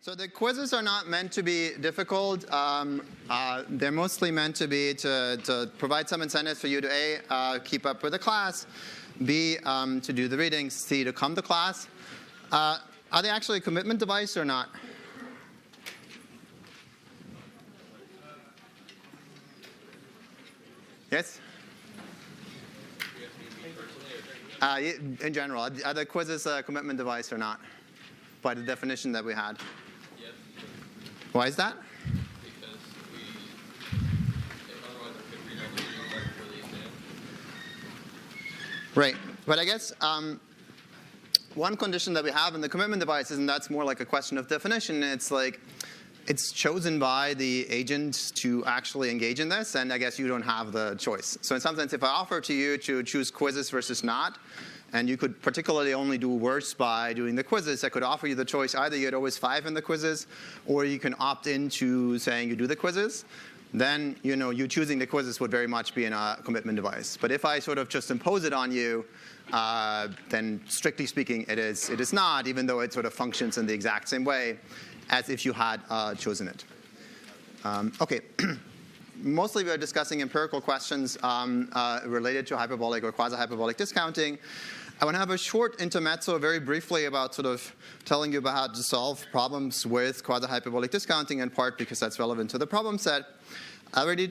So the quizzes are not meant to be difficult. They're mostly meant to be to provide some incentives for you to A, keep up with the class, B, to do the readings, C, to come to class. Are they actually a commitment device or not? Yes? In general, are the quizzes a commitment device or not? By the definition that we had. Yes. Why is that? Because otherwise it could read all the readings right before the exam. Right. But I guess one condition that we have in the commitment devices, and that's more like a question of definition, it's like it's chosen by the agent to actually engage in this, and I guess you don't have the choice. So in some sense, if I offer to you to choose quizzes versus not, and you could particularly only do worse by doing the quizzes, I could offer you the choice either you get always 5 in the quizzes, or you can opt into saying you do the quizzes. Then you choosing the quizzes would very much be in a commitment device. But if I sort of just impose it on you, then strictly speaking, it is not, even though it sort of functions in the exact same way as if you had chosen it. Okay. Mostly we are discussing empirical questions related to hyperbolic or quasi-hyperbolic discounting. I want to have a short intermezzo very briefly about sort of telling you about how to solve problems with quasi-hyperbolic discounting, in part because that's relevant to the problem set. I already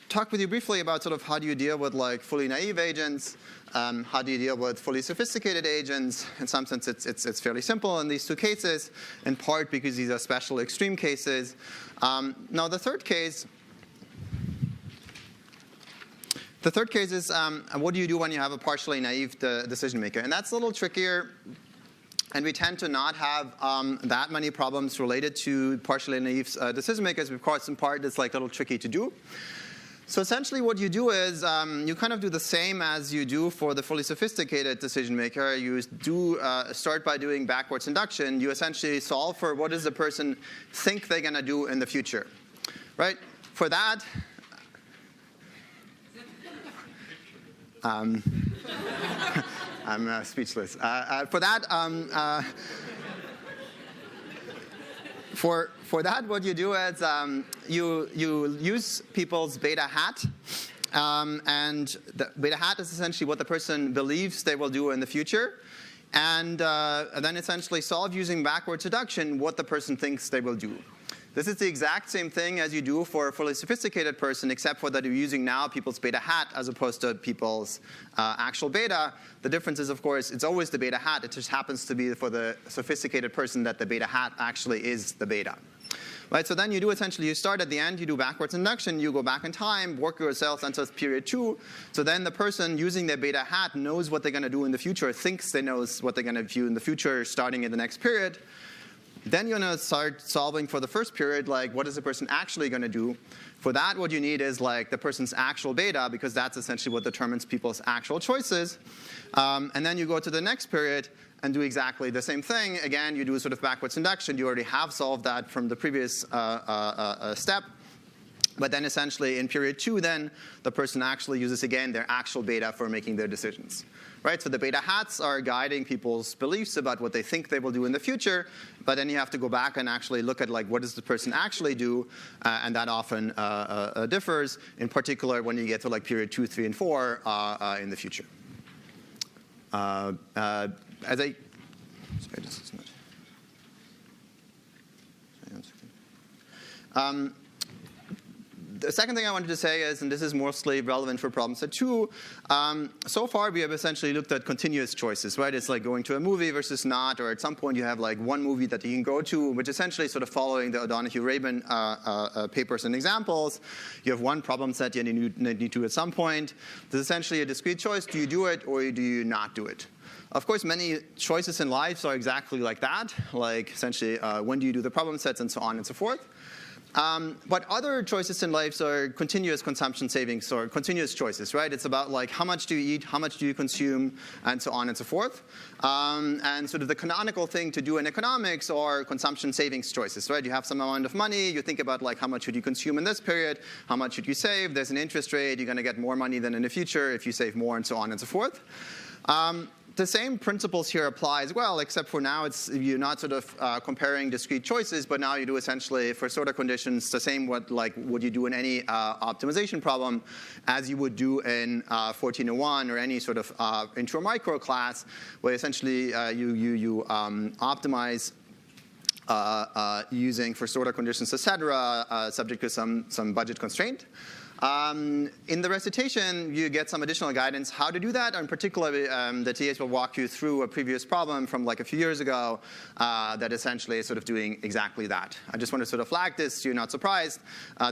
talked with you briefly about sort of how do you deal with like fully naive agents, how do you deal with fully sophisticated agents. In some sense, it's fairly simple in these two cases, in part because these are special extreme cases. Now the third case is what do you do when you have a partially naive decision maker? And that's a little trickier. And we tend to not have that many problems related to partially naive decision makers because in part it's like a little tricky to do. So essentially what you do is you kind of do the same as you do for the fully sophisticated decision maker. You do start by doing backwards induction. You essentially solve for what does the person think they're going to do in the future. Right? For that, I'm speechless. For that, for that, what you do is you use people's beta hat, and the beta hat is essentially what the person believes they will do in the future, and then essentially solve using backwards deduction what the person thinks they will do. This is the exact same thing as you do for a fully sophisticated person, except for that you're using now people's beta hat as opposed to people's actual beta. The difference is, of course, it's always the beta hat. It just happens to be for the sophisticated person that the beta hat actually is the beta. Right, so then you do essentially, you start at the end, you do backwards induction, you go back in time, work yourself until period 2. So then the person using their beta hat knows what they're going to do in the future, thinks they knows what they're going to do in the future starting in the next period. Then you're going to start solving for the first period, like what is the person actually going to do? For that, what you need is like the person's actual beta, because that's essentially what determines people's actual choices. And then you go to the next period and do exactly the same thing. Again, you do a sort of backwards induction. You already have solved that from the previous step. But then essentially in period 2, then the person actually uses again their actual beta for making their decisions. Right? So the beta hats are guiding people's beliefs about what they think they will do in the future, but then you have to go back and actually look at like what does the person actually do, and that often differs, in particular when you get to like period 2, 3, and 4 in the future. Sorry, this is not. The second thing I wanted to say is, and this is mostly relevant for problem set 2, so far we have essentially looked at continuous choices, right? It's like going to a movie versus not, or at some point you have like one movie that you can go to, which essentially sort of following the O'Donoghue-Rabin papers and examples. You have one problem set you need to at some point. There's essentially a discrete choice. Do you do it or do you not do it? Of course, many choices in life are exactly like that, like essentially when do you do the problem sets and so on and so forth. But other choices in life are continuous consumption savings or continuous choices, right? It's about like how much do you eat, how much do you consume, and so on and so forth. And sort of the canonical thing to do in economics are consumption savings choices, right? You have some amount of money, you think about like how much should you consume in this period, how much should you save, there's an interest rate, you're going to get more money than in the future if you save more, and so on and so forth. the same principles here apply as well, except for now you're not sort of comparing discrete choices, but now you do essentially for sorter conditions the same what you do in any optimization problem as you would do in 1401 or any sort of intro micro class, where essentially you optimize using for sorter conditions, etc., subject to some budget constraint. In the recitation, you get some additional guidance how to do that, and particularly the TAs will walk you through a previous problem from like a few years ago that essentially is sort of doing exactly that. I just want to sort of flag this so you're not surprised.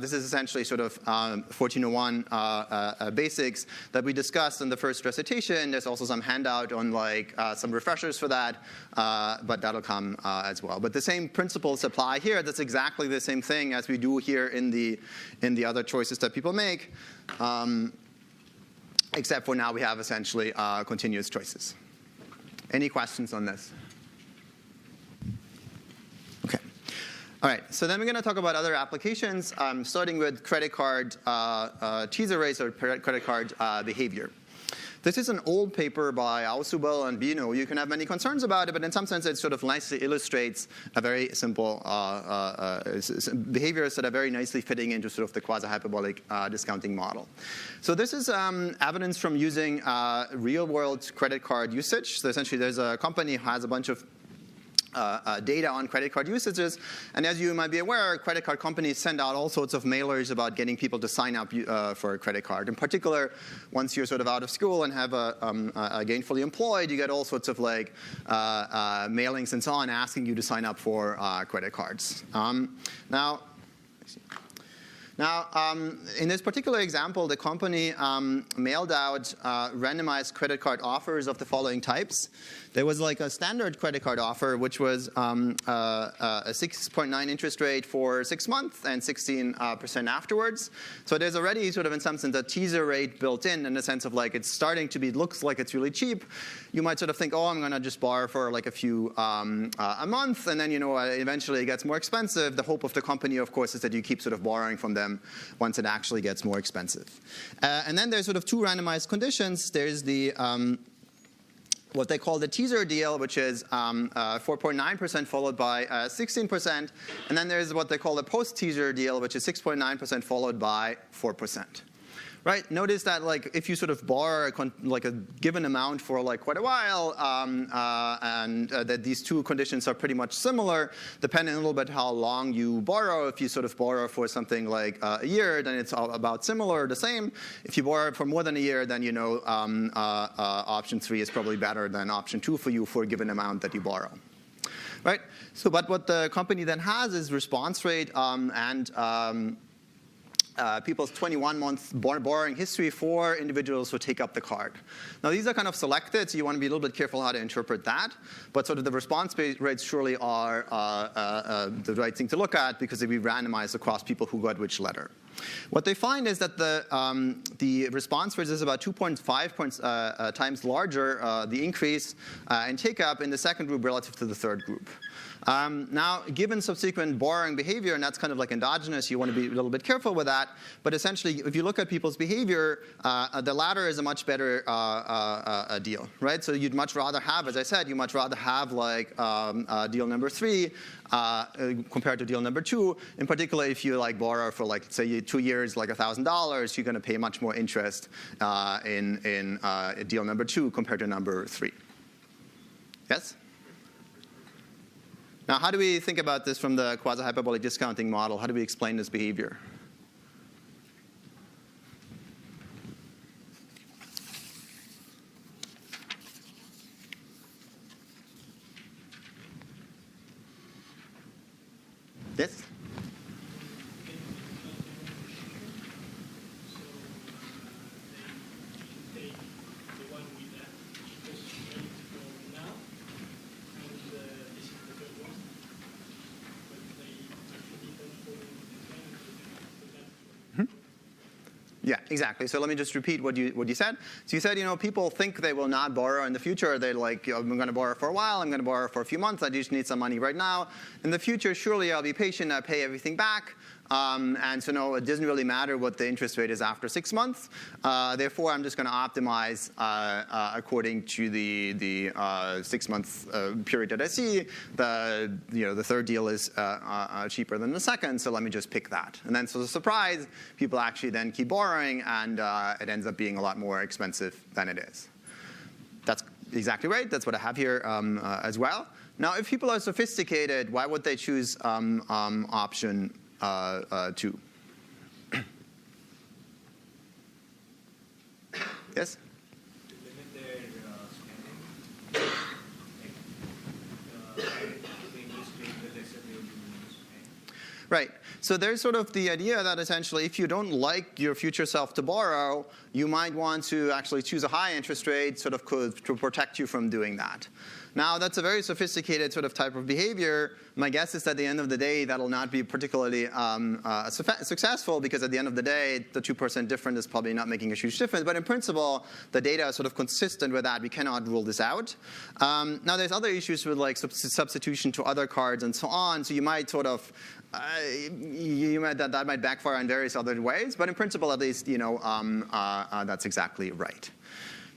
This is essentially sort of 1401 basics that we discussed in the first recitation. There's also some handout on like some refreshers for that, but that'll come as well. But the same principles apply here. That's exactly the same thing as we do here in the other choices that people make, except for now we have essentially continuous choices. Any questions on this? Okay. All right, so then we're going to talk about other applications, starting with credit card teaser rates or credit card behavior. This is an old paper by Ausubel and Bino. You can have many concerns about it, but in some sense it sort of nicely illustrates a very simple behaviors that are very nicely fitting into sort of the quasi-hyperbolic discounting model. So this is evidence from using real-world credit card usage. So essentially there's a company who has a bunch of data on credit card usages. And as you might be aware, credit card companies send out all sorts of mailers about getting people to sign up for a credit card. In particular, once you're sort of out of school and have a gainfully employed, you get all sorts of like mailings and so on asking you to sign up for credit cards. Now, in this particular example, the company mailed out randomized credit card offers of the following types. There was like a standard credit card offer, which was a 6.9 interest rate for 6 months and 16% afterwards. So there's already sort of in some sense a teaser rate built in the sense of like it's starting to be, looks like it's really cheap. You might sort of think, oh, I'm going to just borrow for like a few a month, and then eventually it gets more expensive. The hope of the company, of course, is that you keep sort of borrowing from them once it actually gets more expensive. And then there's sort of two randomized conditions. There's the what they call the teaser deal, which is 4.9% followed by 16%. And then there's what they call the post-teaser deal, which is 6.9% followed by 4%. Right? Notice that like if you sort of borrow like a given amount for like quite a while, and that these two conditions are pretty much similar, depending a little bit how long you borrow. If you sort of borrow for something like a year, then it's about similar, the same. If you borrow for more than a year, then option 3 is probably better than option 2 for you for a given amount that you borrow. Right? So, but what the company then has is response rate and people's 21-month borrowing history for individuals who take up the card. Now, these are kind of selected, so you want to be a little bit careful how to interpret that. But sort of the response rates surely are the right thing to look at because they be randomized across people who got which letter. What they find is that the response rate is about 2.5 times larger, the increase in take-up in the second group relative to the third group. Now, given subsequent borrowing behavior, and that's kind of like endogenous, you want to be a little bit careful with that. But essentially, if you look at people's behavior, the latter is a much better deal, right? So you'd much rather have, as I said, you much rather have like deal number 3 compared to deal number 2. In particular, if you like borrow for like say 2 years, like $1,000, you're going to pay much more interest in deal number 2 compared to number 3. Yes? Now, how do we think about this from the quasi-hyperbolic discounting model? How do we explain this behavior? Yes? Yeah, exactly. So let me just repeat what you said. So you said, people think they will not borrow in the future. They're like, I'm going to borrow for a while. I'm going to borrow for a few months. I just need some money right now. In the future, surely I'll be patient. I'll pay everything back. And so no, it doesn't really matter what the interest rate is after 6 months. Therefore, I'm just going to optimize according to the 6 month period that I see. The third deal is cheaper than the second, so let me just pick that. And then, so the surprise, people actually then keep borrowing, and it ends up being a lot more expensive than it is. That's exactly right. That's what I have here as well. Now, if people are sophisticated, why would they choose option 2? Yes? To limit their spending, being restrained, the lesser they will be willing to spend. Right. So there's sort of the idea that essentially if you don't like your future self to borrow, you might want to actually choose a high interest rate sort of to protect you from doing that. Now, that's a very sophisticated sort of type of behavior. My guess is that at the end of the day, that'll not be particularly successful, because at the end of the day, the 2% difference is probably not making a huge difference. But in principle, the data is sort of consistent with that. We cannot rule this out. Now, there's other issues with like substitution to other cards and so on. So you might sort of that might backfire in various other ways. But in principle, at least, that's exactly right.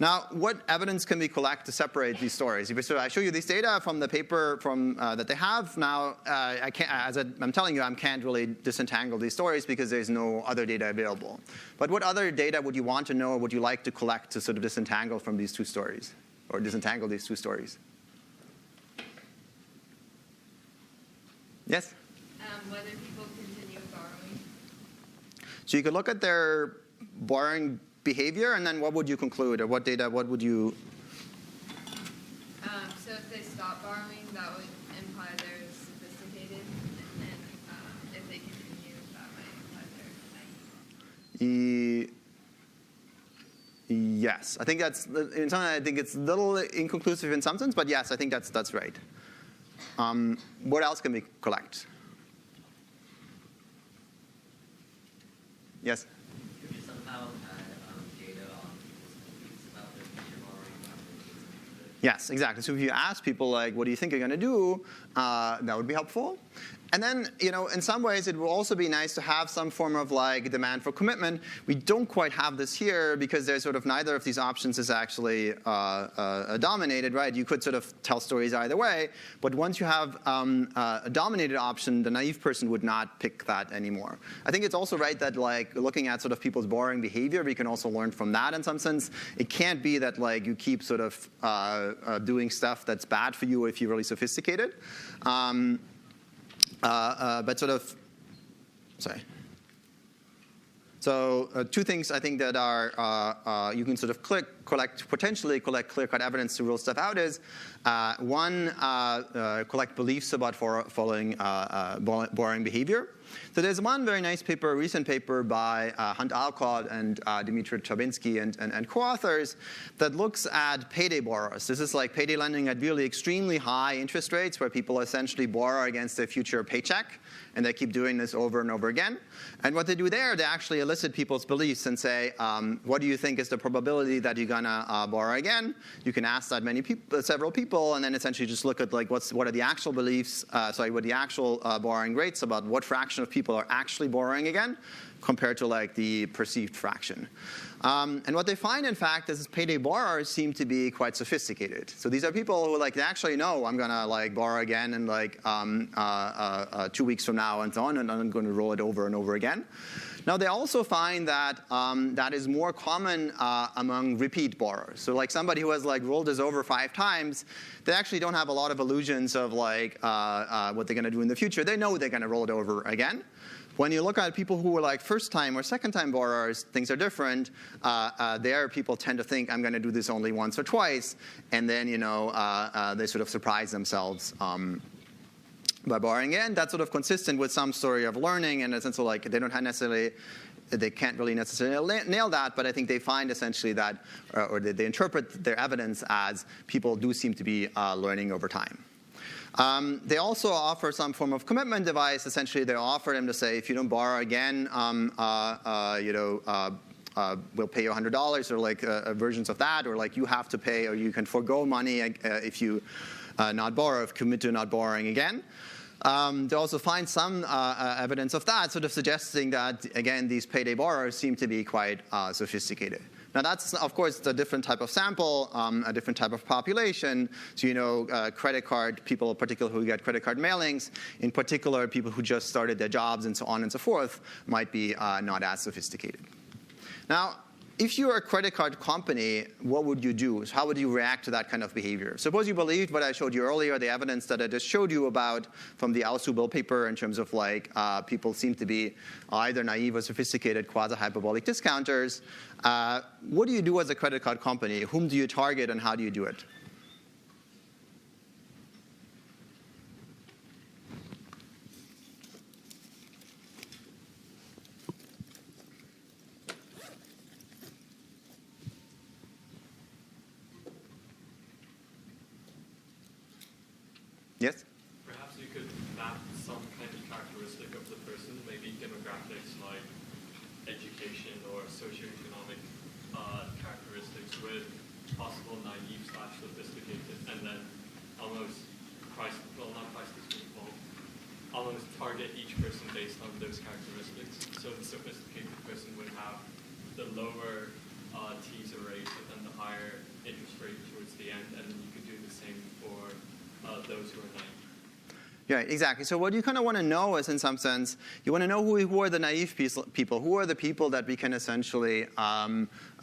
Now, what evidence can we collect to separate these stories? So I show you this data from the paper that they have. Now, I can't, as I'm telling you, I can't really disentangle these stories because there's no other data available. But what other data would you want to know or would you like to collect to sort of disentangle from these two stories, or disentangle these two stories? Yes? Whether people continue borrowing. So you could look at their borrowing behavior, and then what would you conclude, or what data, what would you? So if they stop borrowing, that would imply they're sophisticated, and if they continue, that might imply they're naive. Yes, I think that's. In some, I think it's a little inconclusive in some sense, but yes, I think that's right. What else can we collect? Yes. Could you somehow add data on people's beliefs about their future borrowing? Yes, exactly. So if you ask people, like, what do you think you're going to do, that would be helpful. And then, in some ways, it will also be nice to have some form of like demand for commitment. We don't quite have this here because there's sort of neither of these options is actually dominated, right? You could sort of tell stories either way, but once you have a dominated option, the naive person would not pick that anymore. I think it's also right that like looking at sort of people's borrowing behavior, we can also learn from that in some sense. It can't be that like you keep sort of doing stuff that's bad for you if you're really sophisticated. But sort of, sorry. So two things I think that are you can sort of potentially collect clear-cut evidence to rule stuff out is one, collect beliefs about following borrowing behavior. So there's one very nice paper, a recent paper by Hunt Alcott and Dmitry Chabinsky and co-authors that looks at payday borrowers. This is like payday lending at really extremely high interest rates where people essentially borrow against their future paycheck, and they keep doing this over and over again. And what they do there, they actually elicit people's beliefs and say, what do you think is the probability that you're going to borrow again? You can ask that several people, and then essentially just look at like what are the actual beliefs, what are the actual borrowing rates about what fraction of people are actually borrowing again compared to like the perceived fraction. And what they find, in fact, is payday borrowers seem to be quite sophisticated. So these are people who like they actually know I'm going to like borrow again in like 2 weeks from now and so on, and I'm going to roll it over and over again. Now, they also find that that is more common among repeat borrowers. So like somebody who has like rolled this over 5 times, they actually don't have a lot of illusions of like what they're going to do in the future. They know they're going to roll it over again. When you look at people who are like first-time or second-time borrowers, things are different. There, people tend to think, I'm going to do this only once or twice, and then they sort of surprise themselves by borrowing again. That's sort of consistent with some story of learning, and essentially like they can't really necessarily nail that, but I think they find essentially that, or they interpret their evidence as people do seem to be learning over time. They also offer some form of commitment device. Essentially, they offer them to say, if you don't borrow again, we'll pay you $100, or like versions of that, or like you have to pay, or you can forego money if you not borrow, if commit to not borrowing again. They also find some evidence of that, sort of suggesting that, again, these payday borrowers seem to be quite sophisticated. Now, that's, of course, a different type of sample, a different type of population. So, credit card people, particularly who get credit card mailings, in particular, people who just started their jobs and so on and so forth, might be not as sophisticated. Now, if you're a credit card company, what would you do? How would you react to that kind of behavior? Suppose you believed what I showed you earlier, the evidence that I just showed you about from the Bill paper in terms of people seem to be either naive or sophisticated quasi-hyperbolic discounters. What do you do as a credit card company? Whom do you target and how do you do it? Yes? Perhaps you could map some kind of characteristic of the person, maybe demographics like education or socioeconomic characteristics with possible naive / sophisticated, and then almost almost target each person based on those characteristics. So the sophisticated person would have the lower teaser rate, but then the higher interest rate towards the end, and then you could do the same for those who are naive. Yeah, exactly. So what you kind of want to know is, in some sense, you want to know who are the naive people, who are the people that we can essentially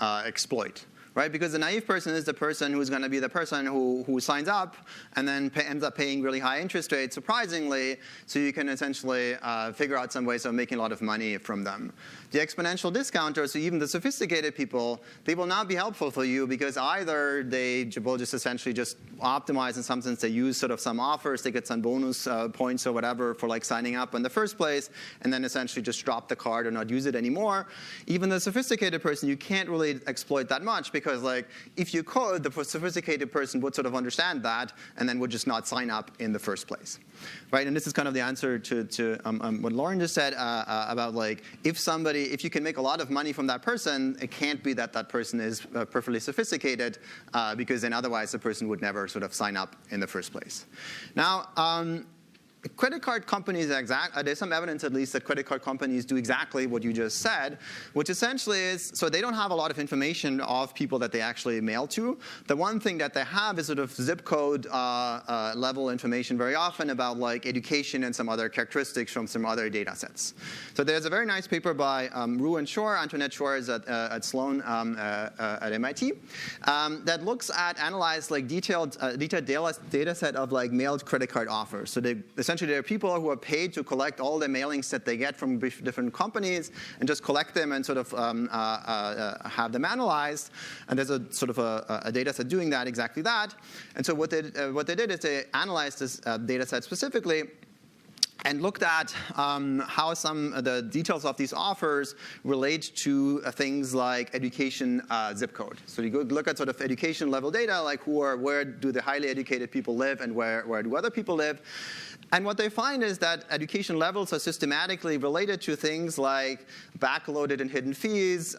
exploit. Right? Because the naive person is the person who's going to be the person who signs up and then ends up paying really high interest rates, surprisingly, so you can essentially figure out some ways of making a lot of money from them. The exponential discounters, so even the sophisticated people, they will not be helpful for you because either they will just essentially just optimize in some sense, they use sort of some offers, they get some bonus points or whatever for like signing up in the first place, and then essentially just drop the card or not use it anymore. Even the sophisticated person, you can't really exploit that much because like if you could, the sophisticated person would sort of understand that and then would just not sign up in the first place. Right? And this is kind of the answer to what Lauren just said about like if you can make a lot of money from that person, it can't be that that person is perfectly sophisticated because then otherwise the person would never sort of sign up in the first place. Now, credit card companies, there's some evidence at least that credit card companies do exactly what you just said, which essentially is, so they don't have a lot of information of people that they actually mail to. The one thing that they have is sort of zip code level information very often about like education and some other characteristics from some other data sets. So there's a very nice paper by Rue and Shore, Antoinette Shore is at Sloan at MIT, that looks at, analyzed like detailed data set of like mailed credit card offers. So they essentially there are people who are paid to collect all the mailings that they get from different companies and just collect them and sort of have them analyzed. And there's a sort of a data set doing that, exactly that. And so what they did is they analyzed this data set specifically and looked at how some of the details of these offers relate to things like education zip code. So you go look at sort of education level data, like where do the highly educated people live and where do other people live. And what they find is that education levels are systematically related to things like backloaded and hidden fees,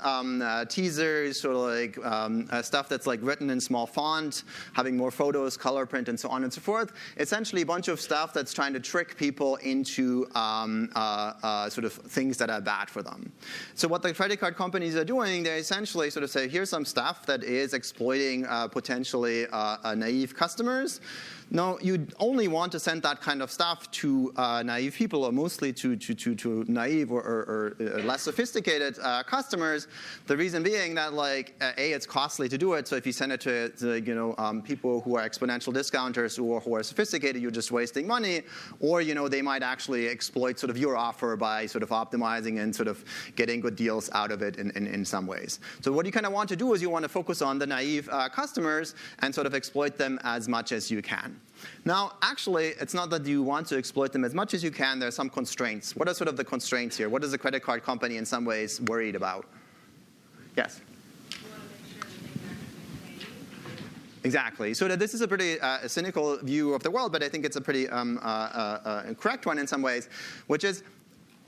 teasers, sort of like stuff that's like written in small font, having more photos, color print, and so on and so forth. Essentially a bunch of stuff that's trying to trick people into sort of things that are bad for them. So what the credit card companies are doing, they essentially sort of say, here's some stuff that is exploiting potentially naive customers. No, you only want to send that kind of stuff to naive people, or mostly to naive or less sophisticated customers. The reason being that, like, A, it's costly to do it. So if you send it to people who are exponential discounters or who are sophisticated, you're just wasting money. Or they might actually exploit sort of your offer by sort of optimizing and sort of getting good deals out of it in some ways. So what you kind of want to do is you want to focus on the naive customers and sort of exploit them as much as you can. Now, actually, it's not that you want to exploit them as much as you can. There are some constraints. What are sort of the constraints here? What is the credit card company in some ways worried about? Yes? You want to make sure that they can actually pay. Exactly. So this is a pretty cynical view of the world, but I think it's a pretty correct one in some ways, which is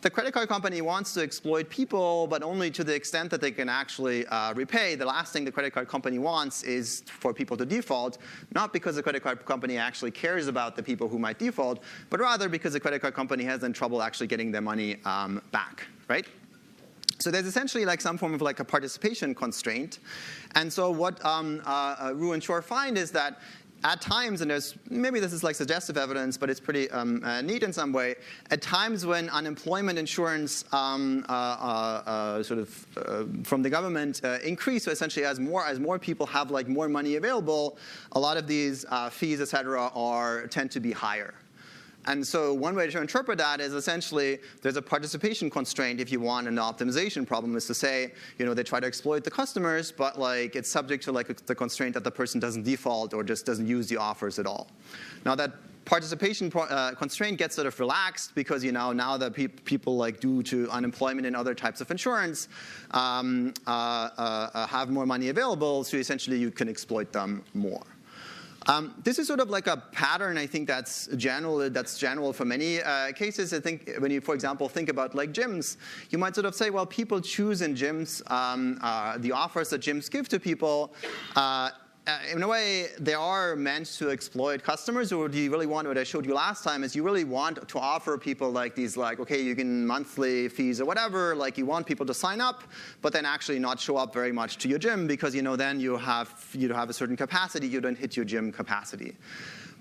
the credit card company wants to exploit people, but only to the extent that they can actually repay. The last thing the credit card company wants is for people to default, not because the credit card company actually cares about the people who might default, but rather because the credit card company has in trouble actually getting their money back, right? So there's essentially like some form of like a participation constraint. And so what Ru and Shor find is that at times, and maybe this is like suggestive evidence, but it's pretty neat in some way, at times when unemployment insurance from the government increase, so essentially as more people have like more money available, a lot of these fees, et cetera, tend to be higher. And so one way to interpret that is essentially there's a participation constraint if you want an optimization problem, is to say, they try to exploit the customers, but like it's subject to like the constraint that the person doesn't default or just doesn't use the offers at all. Now that participation constraint gets sort of relaxed because now that people like due to unemployment and other types of insurance have more money available, so essentially you can exploit them more. This is sort of like a pattern, I think, that's general for many cases. I think when you, for example, think about like gyms, you might sort of say, well, people choose in gyms the offers that gyms give to people. In a way, they are meant to exploit customers, or do you really want, what I showed you last time, is you really want to offer people like these, like, okay, you can monthly fees or whatever, like you want people to sign up, but then actually not show up very much to your gym because, then you have a certain capacity, you don't hit your gym capacity.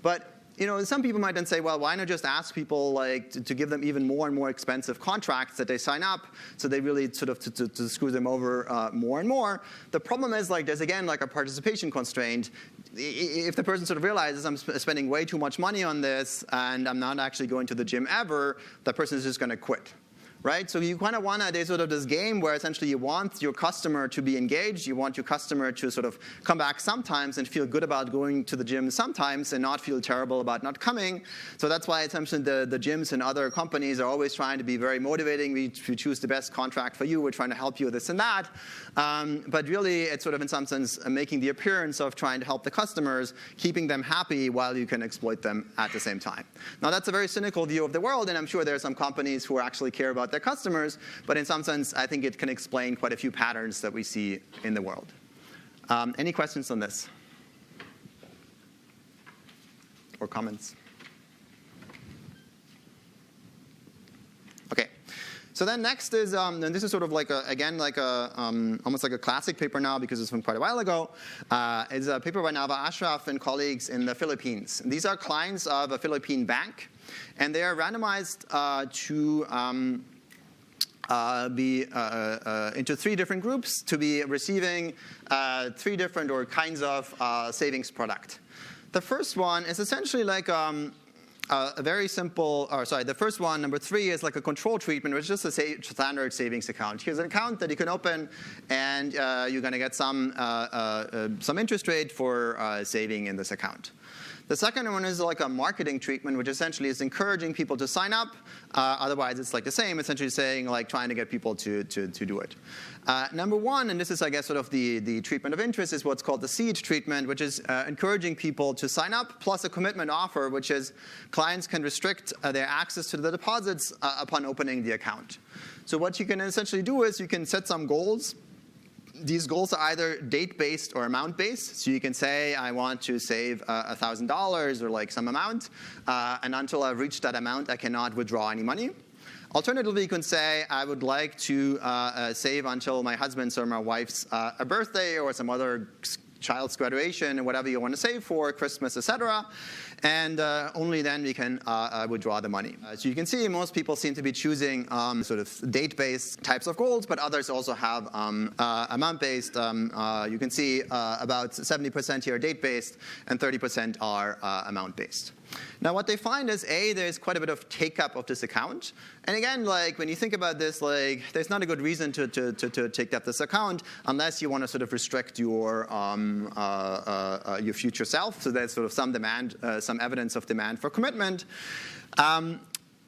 But some people might then say, well, why not just ask people like to give them even more and more expensive contracts that they sign up, so they really sort of to screw them over more and more. The problem is like there's again like a participation constraint. If the person sort of realizes I'm spending way too much money on this and I'm not actually going to the gym ever, the person is just going to quit. Right? So you kind of want there's sort of this game where essentially you want your customer to be engaged, you want your customer to sort of come back sometimes and feel good about going to the gym sometimes and not feel terrible about not coming. So that's why essentially the gyms and other companies are always trying to be very motivating. We choose the best contract for you, we're trying to help you with this and that. But really it's sort of in some sense making the appearance of trying to help the customers, keeping them happy while you can exploit them at the same time. Now that's a very cynical view of the world, and I'm sure there are some companies who actually care about their customers, but in some sense, I think it can explain quite a few patterns that we see in the world. Any questions on this? Or comments? Okay. So then next is, and this is sort of like almost like a classic paper now because it's from quite a while ago. It's a paper by Nava Ashraf and colleagues in the Philippines. These are clients of a Philippine bank, and they are randomized to be into 3 different groups to be receiving 3 different kinds of savings product. The first one is essentially like a very simple, the first one, number 3, is like a control treatment, which is just a standard savings account. Here's an account that you can open, and you're going to get some interest rate for saving in this account. The second one is like a marketing treatment, which essentially is encouraging people to sign up. Otherwise, it's like the same, essentially saying like trying to get people to do it. Number 1, and this is I guess sort of the treatment of interest, is what's called the seed treatment, which is encouraging people to sign up, plus a commitment offer, which is clients can restrict their access to the deposits upon opening the account. So what you can essentially do is you can set some goals. These goals are either date-based or amount-based. So you can say, I want to save $1,000 or like some amount, and until I've reached that amount, I cannot withdraw any money. Alternatively, you can say, I would like to save until my husband's or my wife's birthday or some other child's graduation or whatever you want to save for, Christmas, etc. And only then we can withdraw the money. So you can see most people seem to be choosing sort of date-based types of goals, but others also have amount-based. You can see about 70% here are date-based and 30% are amount-based. Now what they find is, there's quite a bit of take-up of this account. And again, like when you think about this, like there's not a good reason to take up this account unless you want to sort of restrict your future self. So there's sort of some demand, some evidence of demand for commitment.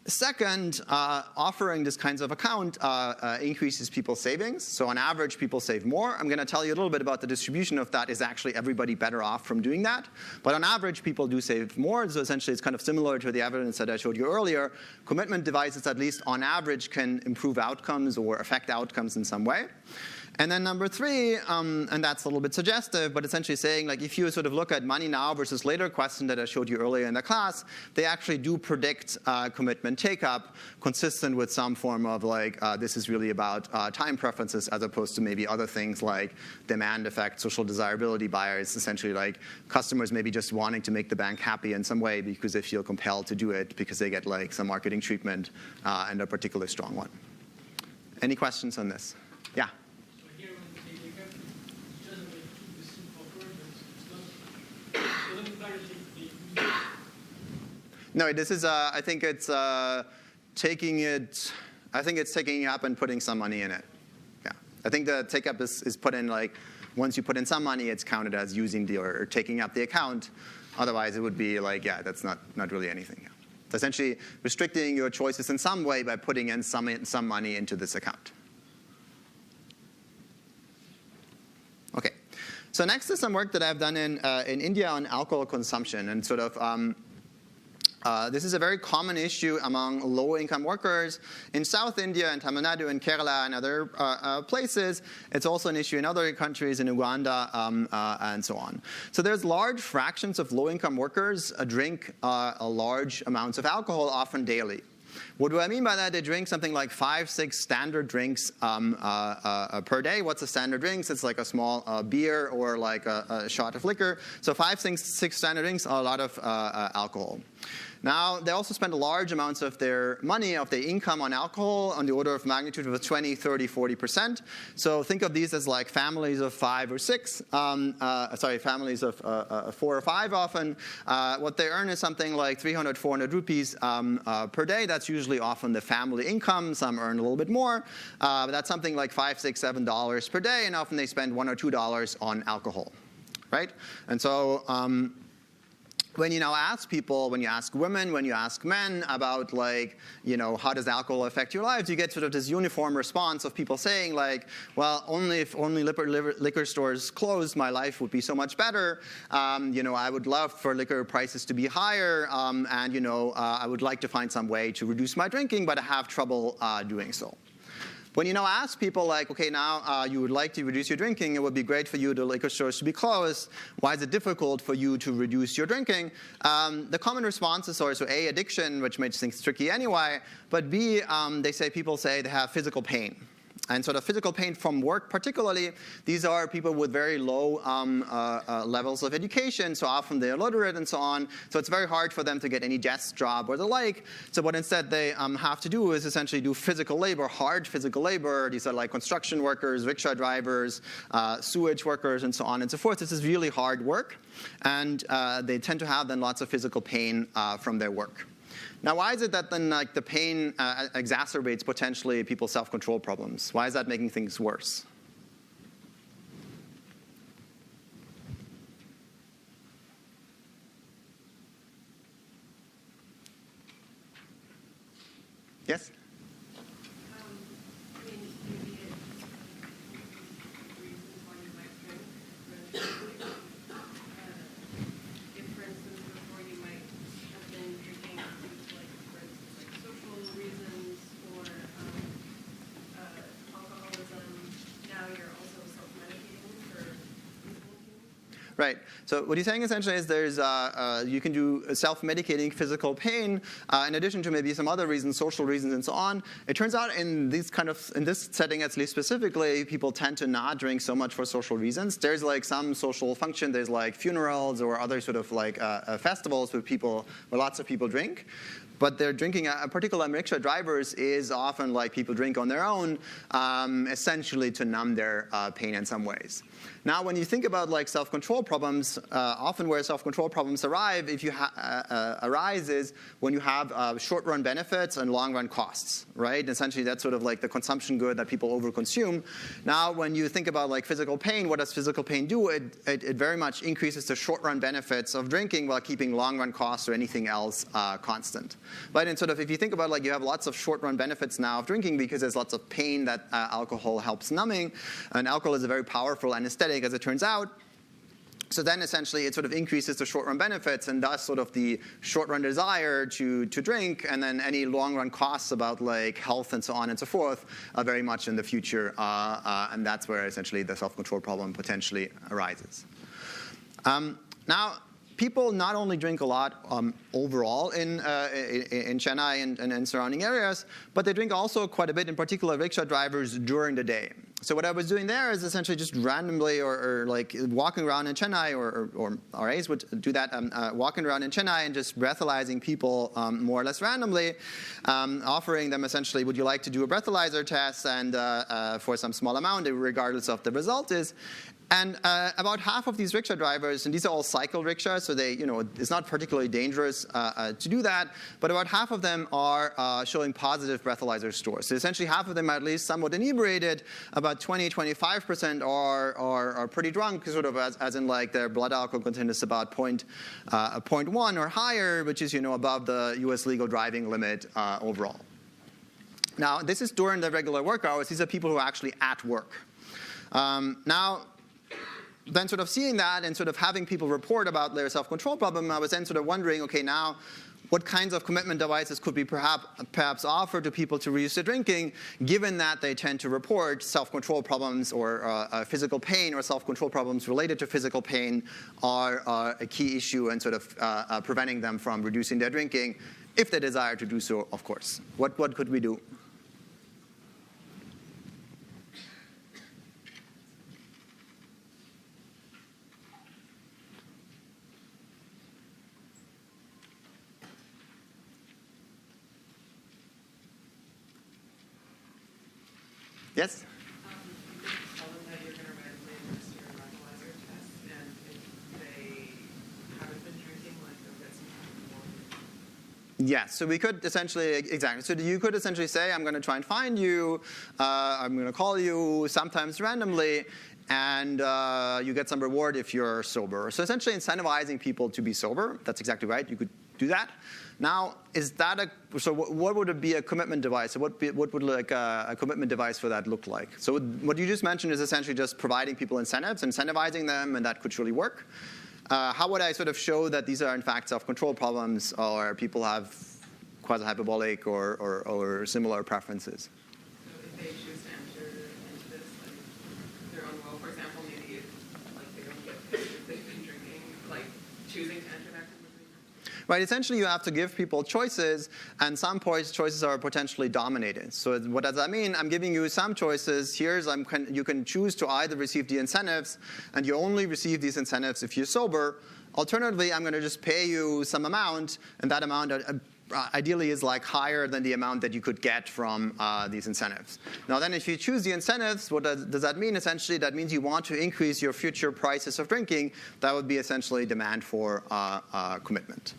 Second, offering this kinds of account increases people's savings. So on average, people save more. I'm going to tell you a little bit about the distribution of that. Is actually everybody better off from doing that? But on average, people do save more. So essentially, it's kind of similar to the evidence that I showed you earlier. Commitment devices, at least on average, can improve outcomes or affect outcomes in some way. And then number three, and that's a little bit suggestive, but essentially saying, like, if you sort of look at money now versus later question that I showed you earlier in the class, they actually do predict commitment take-up consistent with some form of, like, this is really about time preferences as opposed to maybe other things like demand effect, social desirability bias, essentially like customers maybe just wanting to make the bank happy in some way because they feel compelled to do it because they get, like, some marketing treatment and a particularly strong one. Any questions on this? Yeah? No, this is, I think it's taking it up and putting some money in it. Yeah. I think the take up is put in, like, once you put in some money, it's counted as using or taking up the account. Otherwise, it would be like, yeah, that's not really anything. Yeah. So essentially, restricting your choices in some way by putting in some money into this account. Okay. So next is some work that I've done in India on alcohol consumption, and sort of this is a very common issue among low-income workers in South India and Tamil Nadu and Kerala and other places. It's also an issue in other countries, in Uganda and so on. So there's large fractions of low-income workers drink large amounts of alcohol, often daily. What do I mean by that? They drink something like 5-6 standard drinks per day. What's a standard drinks? It's like a small beer or like a shot of liquor. So 5-6 standard drinks are a lot of alcohol. Now, they also spend large amounts of their money, of their income on alcohol, on the order of magnitude of 20, 30, 40%. So think of these as like families of 5 or 6, families of 4 or 5 often. What they earn is something like 300, 400 rupees per day. That's usually often the family income. Some earn a little bit more. But that's something like $5, $6, $7 per day, and often they spend $1 or $2 on alcohol, right? And so when you now ask people, when you ask women, when you ask men about, like, you know, how does alcohol affect your lives, you get sort of this uniform response of people saying, like, well, if only liquor stores closed, my life would be so much better. You know, I would love for liquor prices to be higher, and, you know, I would like to find some way to reduce my drinking, but I have trouble doing so. When you now ask people, like, okay, now you would like to reduce your drinking, it would be great for you, the liquor stores to be closed. Why is it difficult for you to reduce your drinking? The common responses are, so A, addiction, which makes things tricky anyway, but B, people say they have physical pain. And sort of physical pain from work particularly, these are people with very low levels of education, so often they're illiterate and so on. So it's very hard for them to get any desk job or the like. So what instead they have to do is essentially do physical labor, hard physical labor. These are like construction workers, rickshaw drivers, sewage workers, and so on and so forth. This is really hard work. And they tend to have then lots of physical pain from their work. Now, why is it that then, like, the pain exacerbates potentially people's self-control problems? Why is that making things worse? Yes? I mean, maybe reasons why you might drink. If, for instance, before you might have been drinking due to, like, for instance, like social reasons or alcoholism, now you're also self-medicating for physical. Right. So what he's saying essentially is there's you can do self-medicating physical pain in addition to maybe some other reasons, social reasons, and so on. It turns out in this setting, at least specifically, people tend to not drink so much for social reasons. There's like some social function. There's like funerals or other sort of like festivals where lots of people drink. But they're drinking, particularly rickshaw drivers, is often like people drink on their own, essentially to numb their pain in some ways. Now, when you think about like self-control problems, often where self-control problems arise is when you have short-run benefits and long-run costs, right? Essentially, that's sort of like the consumption good that people overconsume. Now, when you think about like physical pain, what does physical pain do? It very much increases the short-run benefits of drinking while keeping long-run costs or anything else constant. Right? And sort of if you think about like you have lots of short-run benefits now of drinking because there's lots of pain that alcohol helps numbing, and alcohol is a very powerful anesthetic as it turns out. So then essentially it sort of increases the short-run benefits and thus sort of the short-run desire to drink, and then any long-run costs about like health and so on and so forth are very much in the future, and that's where essentially the self-control problem potentially arises. Now, people not only drink a lot overall in Chennai and surrounding areas, but they drink also quite a bit, in particular rickshaw drivers, during the day. So what I was doing there is essentially just randomly or like walking around in Chennai, or RAs would do that, walking around in Chennai and just breathalyzing people more or less randomly, offering them essentially, would you like to do a breathalyzer test, and for some small amount, regardless of the result is. And about half of these rickshaw drivers, and these are all cycle rickshaws, so they, it's not particularly dangerous to do that, but about half of them are showing positive breathalyzer scores. So essentially half of them are at least somewhat inebriated, about 20-25% are pretty drunk, sort of as in like their blood alcohol content is about 0.1 or higher, which is above the US legal driving limit overall. Now, this is during the regular work hours. These are people who are actually at work. Now, then sort of seeing that and sort of having people report about their self-control problem, I was then sort of wondering, okay, now what kinds of commitment devices could be perhaps offered to people to reduce their drinking, given that they tend to report self-control problems or physical pain, or self-control problems related to physical pain are a key issue in sort of preventing them from reducing their drinking, if they desire to do so, of course. What could we do? Yes? You could tell them that you're going to randomly administer a breathalyzer test, and if they haven't been drinking, like they'll get some kind of warning. Yes, so we could essentially, exactly. So you could essentially say, I'm going to try and find you, I'm going to call you sometimes randomly, and you get some reward if you're sober. So essentially incentivizing people to be sober. That's exactly right. You could do that. Now, is that so what would it be a commitment device? So what would like a commitment device for that look like? So what you just mentioned is essentially just providing people incentives, incentivizing them, and that could surely work. How would I sort of show that these are in fact self-control problems, or people have quasi-hyperbolic or similar preferences? So if they choose to enter into this, like their own will, for example, maybe like they don't get paid if they've been drinking, like choosing to enter that kind of thing. Right, essentially you have to give people choices, and some choices are potentially dominated. So what does that mean? I'm giving you some choices. You can choose to either receive the incentives, and you only receive these incentives if you're sober. Alternatively, I'm going to just pay you some amount, and that amount ideally is like higher than the amount that you could get from these incentives. Now then, if you choose the incentives, what does that mean? Essentially, that means you want to increase your future prices of drinking. That would be essentially demand for commitment.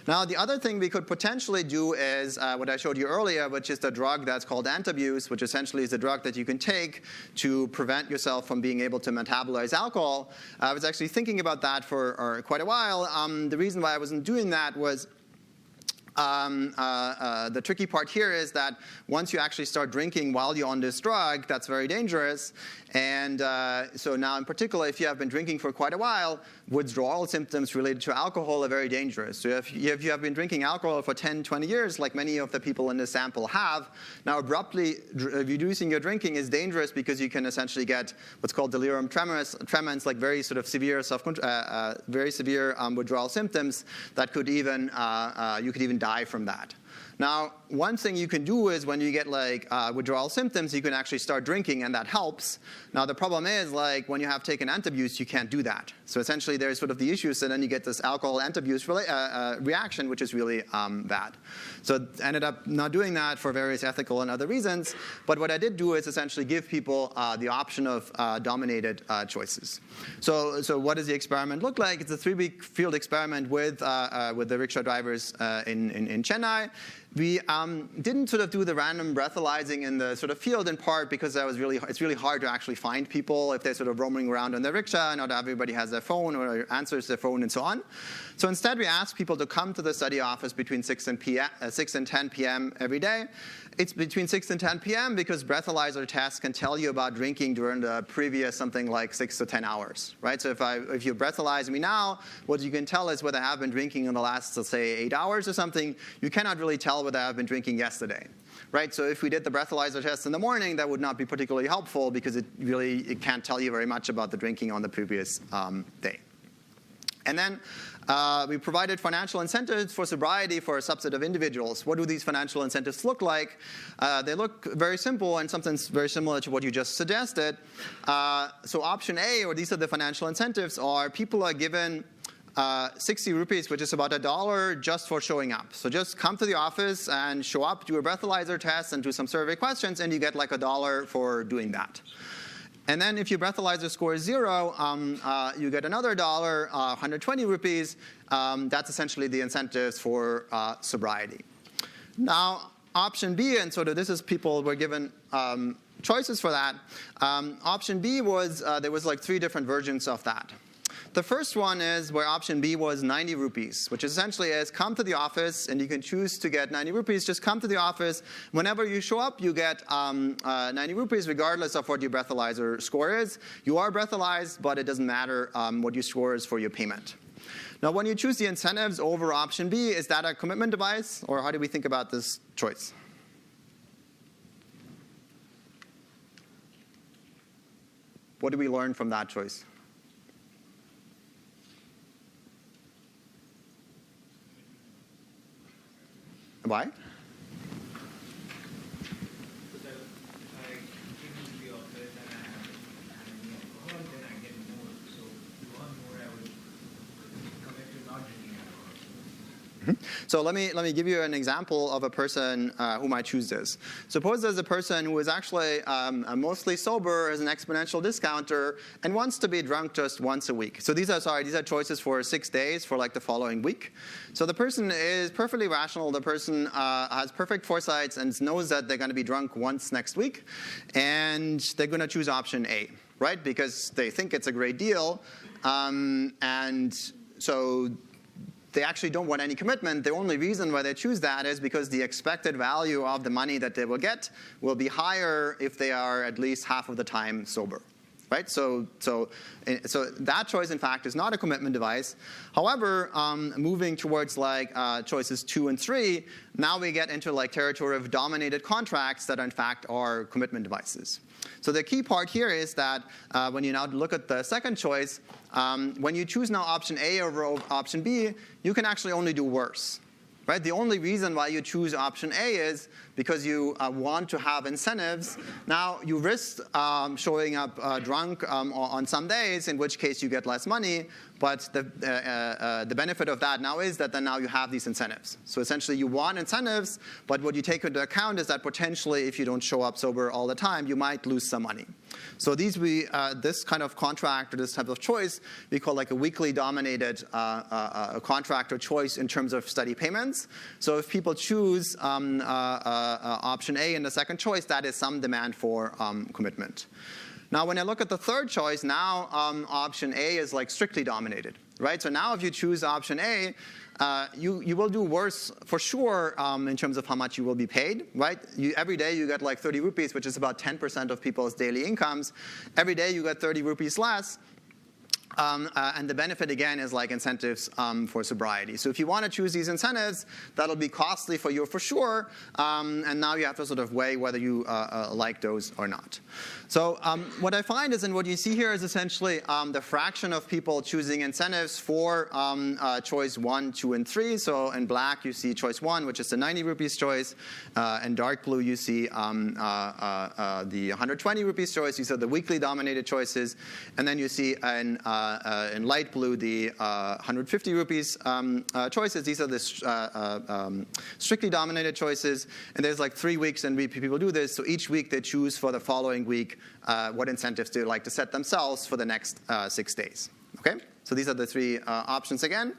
Now, the other thing we could potentially do is what I showed you earlier, which is the drug that's called antabuse, which essentially is a drug that you can take to prevent yourself from being able to metabolize alcohol. I was actually thinking about that for quite a while. The reason why I wasn't doing that was the tricky part here is that once you actually start drinking while you're on this drug, that's very dangerous. And so now in particular, if you have been drinking for quite a while, withdrawal symptoms related to alcohol are very dangerous. So if you have been drinking alcohol for 10, 20 years, like many of the people in this sample have, now abruptly reducing your drinking is dangerous because you can essentially get what's called delirium tremens, like very sort of severe withdrawal symptoms that could even, you could even die from that. Now, one thing you can do is when you get like withdrawal symptoms, you can actually start drinking, and that helps. Now, the problem is like when you have taken antabuse, you can't do that. So essentially, there's sort of the issues, and then you get this alcohol antabuse reaction, which is really bad. So I ended up not doing that for various ethical and other reasons. But what I did do is essentially give people the option of dominated choices. So what does the experiment look like? It's a 3-week field experiment with the rickshaw drivers in Chennai. We didn't sort of do the random breathalyzing in the sort of field, in part because it's really hard to actually find people if they're sort of roaming around on their rickshaw. Not everybody has their phone or answers their phone and so on. So instead, we asked people to come to the study office between 6 and 10 p.m. every day. It's between 6 and 10 p.m. because breathalyzer tests can tell you about drinking during the previous something like 6 to 10 hours, right? So if you breathalyze me now, what you can tell is whether I have been drinking in the last, let's say, 8 hours or something. You cannot really tell whether I've been drinking yesterday, right? So if we did the breathalyzer test in the morning, that would not be particularly helpful because it can't tell you very much about the drinking on the previous day. And then we provided financial incentives for sobriety for a subset of individuals. What do these financial incentives look like? They look very simple and something very similar to what you just suggested. So option A, or these are the financial incentives, are people are given 60 rupees, which is about $1 just for showing up. So just come to the office and show up, do a breathalyzer test, and do some survey questions, and you get like $1 for doing that. And then if your breathalyzer score is 0, you get another $1, 120 rupees. That's essentially the incentives for sobriety. Now, option B, and sort of this is people were given choices for that. Option B was, there was like 3 different versions of that. The first one is where option B was 90 rupees, which essentially is come to the office, and you can choose to get 90 rupees. Just come to the office. Whenever you show up, you get 90 rupees, regardless of what your breathalyzer score is. You are breathalyzed, but it doesn't matter what your score is for your payment. Now, when you choose the incentives over option B, is that a commitment device, or how do we think about this choice? What do we learn from that choice? Why? Because if I came into the office and I have any alcohol, then I get more. So to earn more, I would commit to not drinking alcohol. So let me give you an example of a person who might choose this. Suppose there's a person who is actually mostly sober, as an exponential discounter, and wants to be drunk just once a week. So these are choices for 6 days for like the following week. So the person is perfectly rational. The person has perfect foresight and knows that they're going to be drunk once next week, and they're going to choose option A, right? Because they think it's a great deal, and so they actually don't want any commitment. The only reason why they choose that is because the expected value of the money that they will get will be higher if they are at least half of the time sober, right? So that choice, in fact, is not a commitment device. However, moving towards like choices 2 and 3, now we get into like territory of dominated contracts that, in fact, are commitment devices. So the key part here is that when you now look at the second choice, when you choose now option A over option B, you can actually only do worse, right? The only reason why you choose option A is because you want to have incentives. Now, you risk showing up drunk on some days, in which case you get less money. But the benefit of that now is that then now you have these incentives. So essentially, you want incentives, but what you take into account is that potentially, if you don't show up sober all the time, you might lose some money. So this kind of contract or this type of choice we call like a weekly dominated contract or choice in terms of study payments. So if people choose option A in the second choice, that is some demand for commitment. Now, when I look at the third choice, now option A is like strictly dominated, right? So now if you choose option A, you will do worse for sure in terms of how much you will be paid, right? Every day you get like 30 rupees, which is about 10% of people's daily incomes. Every day you get 30 rupees less. And the benefit, again, is like incentives for sobriety. So if you want to choose these incentives, that'll be costly for you for sure. And now you have to sort of weigh whether you like those or not. So what I find is, and what you see here is essentially the fraction of people choosing incentives for choice 1, 2, and 3. So in black, you see choice 1, which is the 90 rupees choice. In dark blue, you see the 120 rupees choice. These are the weekly dominated choices. And then you see in light blue, the 150 rupees choices. These are the strictly dominated choices. And there's like 3 weeks, and people do this. So each week they choose for the following week what incentives they like to set themselves for the next 6 days. Okay? So these are the 3 options again.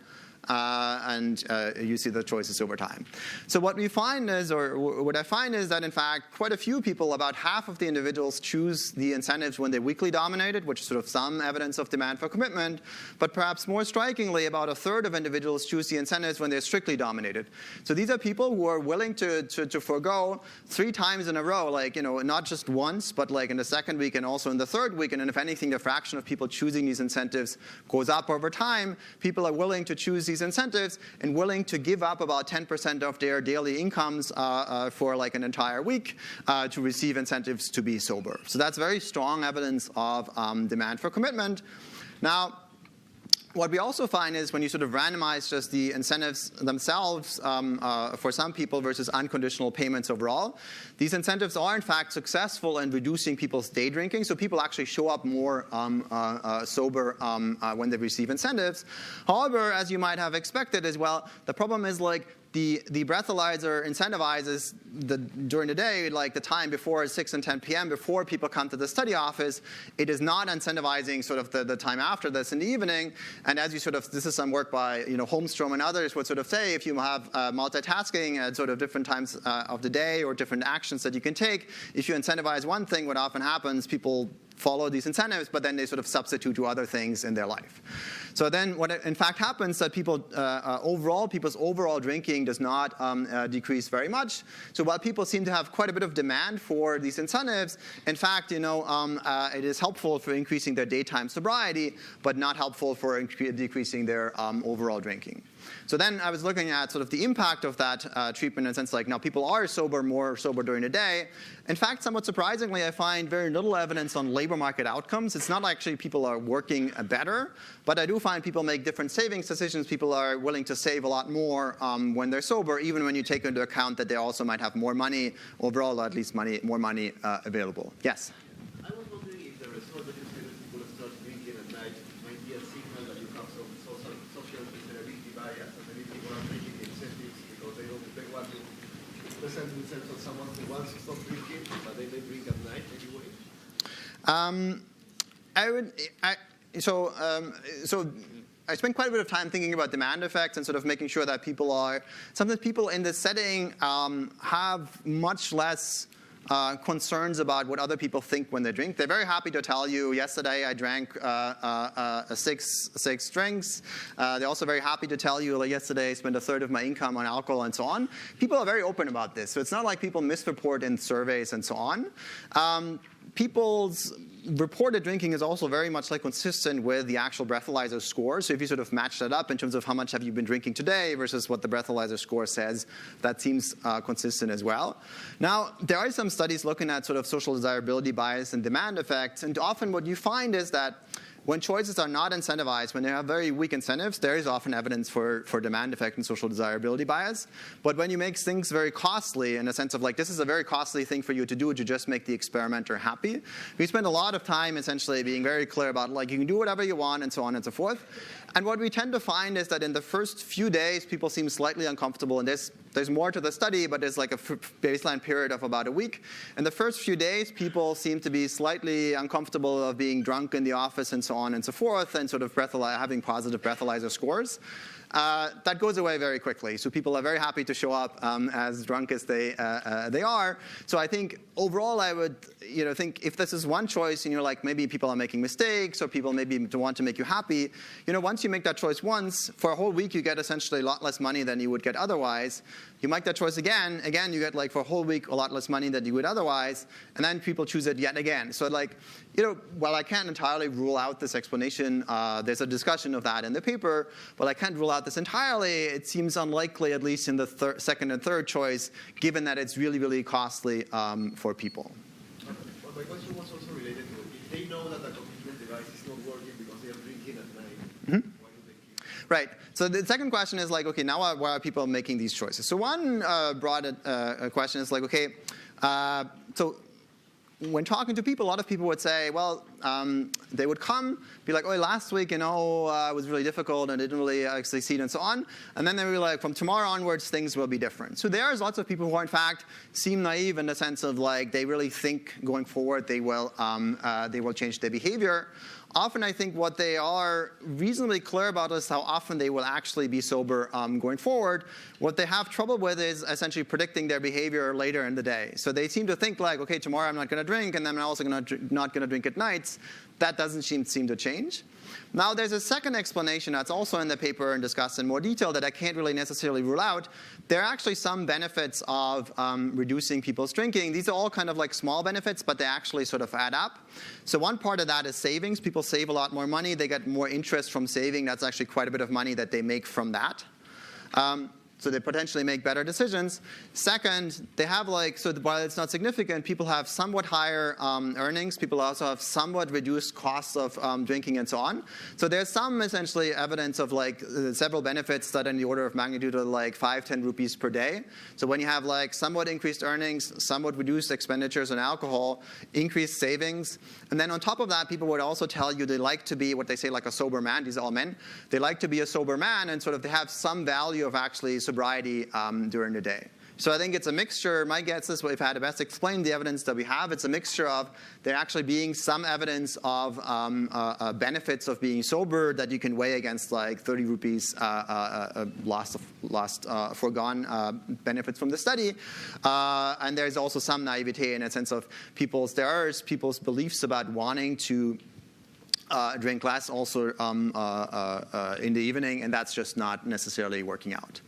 and you see the choices over time. So what we find is, or what I find is that in fact quite a few people, about half of the individuals, choose the incentives when they're weakly dominated, which is sort of some evidence of demand for commitment. But perhaps more strikingly, about a third of individuals choose the incentives when they're strictly dominated. So these are people who are willing to forego 3 times in a row, like, not just once, but like in the second week and also in the third week. And if anything, the fraction of people choosing these incentives goes up over time. People are willing to choose these incentives and willing to give up about 10% of their daily incomes for like an entire week to receive incentives to be sober. So that's very strong evidence of demand for commitment. Now, what we also find is when you sort of randomize just the incentives themselves for some people versus unconditional payments overall, these incentives are in fact successful in reducing people's day drinking. So people actually show up more sober when they receive incentives. However, as you might have expected as well, the problem is like the breathalyzer incentivizes during the day, like the time before 6 and 10 p.m., before people come to the study office. It is not incentivizing sort of the time after this in the evening. And as you sort of, this is some work by Holmstrom and others would sort of say, if you have multitasking at sort of different times of the day or different actions that you can take, if you incentivize one thing, what often happens, people follow these incentives, but then they sort of substitute to other things in their life. So then what in fact happens that people's overall drinking does not decrease very much. So while people seem to have quite a bit of demand for these incentives, in fact, it is helpful for increasing their daytime sobriety, but not helpful for decreasing their overall drinking. So then I was looking at sort of the impact of that treatment in a sense like now people are more sober during the day. In fact, somewhat surprisingly, I find very little evidence on labor market outcomes. It's not actually people are working better, but I do find people make different savings decisions. People are willing to save a lot more when they're sober, even when you take into account that they also might have more money overall, or at least more money available. Yes? I was wondering if the result that you see that people start drinking at night might be a signal that you have some social considerability bias, and maybe people are taking incentives because they want to present themselves as someone who wants to stop drinking, but they may drink at night anyway. I spent quite a bit of time thinking about demand effects and sort of making sure that sometimes people in this setting have much less concerns about what other people think when they drink. They're very happy to tell you, yesterday I drank six drinks. They're also very happy to tell you, like yesterday I spent a third of my income on alcohol and so on. People are very open about this. So it's not like people misreport in surveys and so on. People's reported drinking is also very much like consistent with the actual breathalyzer score. So if you sort of match that up in terms of how much have you been drinking today versus what the breathalyzer score says, that seems consistent as well. Now, there are some studies looking at sort of social desirability bias and demand effects. And often what you find is that when choices are not incentivized, when they have very weak incentives, there is often evidence for demand effect and social desirability bias. But when you make things very costly, in a sense of like, this is a very costly thing for you to do to just make the experimenter happy, we spend a lot of time essentially being very clear about like, you can do whatever you want and so on and so forth. And what we tend to find is that in the first few days, people seem slightly uncomfortable. And there's more to the study, but there's like a baseline period of about a week. In the first few days, people seem to be slightly uncomfortable of being drunk in the office and so on and so forth, and sort of having positive breathalyzer scores. That goes away very quickly. So people are very happy to show up as drunk as they are. So I think overall I would think if this is one choice and you're like maybe people are making mistakes or people maybe want to make you happy, once you make that choice once, for a whole week you get essentially a lot less money than you would get otherwise. You make that choice again, you get like for a whole week a lot less money than you would otherwise, and then people choose it yet again. So like, while I can't entirely rule out this explanation, there's a discussion of that in the paper, but I can't rule out this entirely. It seems unlikely, at least in the second and third choice, given that it's really, really costly for people. But my question was also related to if they know that the commitment device is not working because they are drinking at night, why do they keep? Right. So the second question is like, okay, now why are people making these choices? So one broad question is like, okay, so when talking to people, a lot of people would say, well, they would come, be like, oh, last week, it was really difficult and I didn't really succeed and so on. And then they were like, from tomorrow onwards, things will be different. So there's lots of people who, in fact, seem naive in the sense of like they really think going forward they will change their behavior. often I think what they are reasonably clear about is how often they will actually be sober going forward. What they have trouble with is essentially predicting their behavior later in the day. So they seem to think like, okay, tomorrow I'm not going to drink, and then I'm also not going to drink at nights. That doesn't seem to change. Now, there's a second explanation that's also in the paper and discussed in more detail that I can't really necessarily rule out. There are actually some benefits of reducing people's drinking. These are all kind of like small benefits, but they actually sort of add up. So one part of that is savings. People save a lot more money. They get more interest from saving. That's actually quite a bit of money that they make from that. So they potentially make better decisions. Second, they have so while it's not significant, people have somewhat higher earnings. People also have somewhat reduced costs of drinking and so on. So there's some essentially evidence of several benefits that are in the order of magnitude of 5-10 rupees per day. So when you have somewhat increased earnings, somewhat reduced expenditures on alcohol, increased savings, and then on top of that, people would also tell you they like to be what they say like a sober man. These are all men. They like to be a sober man, and sort of they have some value of actually sobriety during the day. So I think it's a mixture. My guess is, if I had to best explain the evidence that we have, it's a mixture of there actually being some evidence of benefits of being sober that you can weigh against 30 rupees foregone benefits from the study. And there's also some naivete in a sense of people's beliefs about wanting to drink less also in the evening, and that's just not necessarily working out.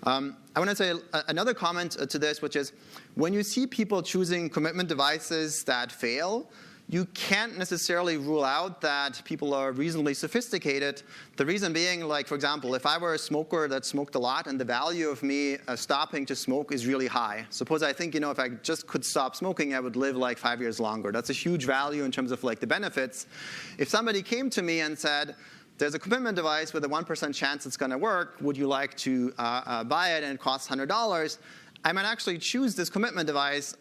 I want to say another comment to this, which is when you see people choosing commitment devices that fail, you can't necessarily rule out that people are reasonably sophisticated. The reason being, for example, if I were a smoker that smoked a lot and the value of me stopping to smoke is really high. Suppose I think, if I just could stop smoking, I would live 5 years longer. That's a huge value in terms of the benefits. If somebody came to me and said, there's a commitment device with a 1% chance it's going to work, would you like to buy it, and it costs $100? I might actually choose this commitment device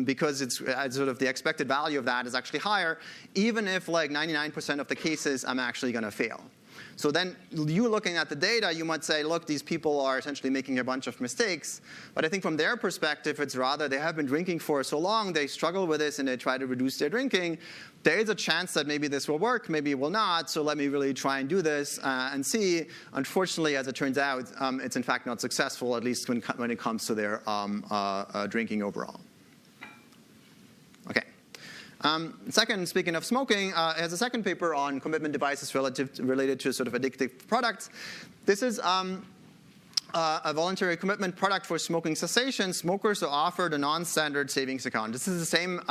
because it's sort of the expected value of that is actually higher, even if 99% of the cases I'm actually going to fail. So then you looking at the data, you might say, look, these people are essentially making a bunch of mistakes. But I think from their perspective, it's rather they have been drinking for so long, they struggle with this, and they try to reduce their drinking. There is a chance that maybe this will work, maybe it will not, so let me really try and do this and see. Unfortunately, as it turns out, it's in fact not successful, at least when it comes to their drinking overall. Okay. Second, speaking of smoking, has a second paper on commitment devices related to sort of addictive products. This is a voluntary commitment product for smoking cessation. Smokers are offered a non-standard savings account. This is the same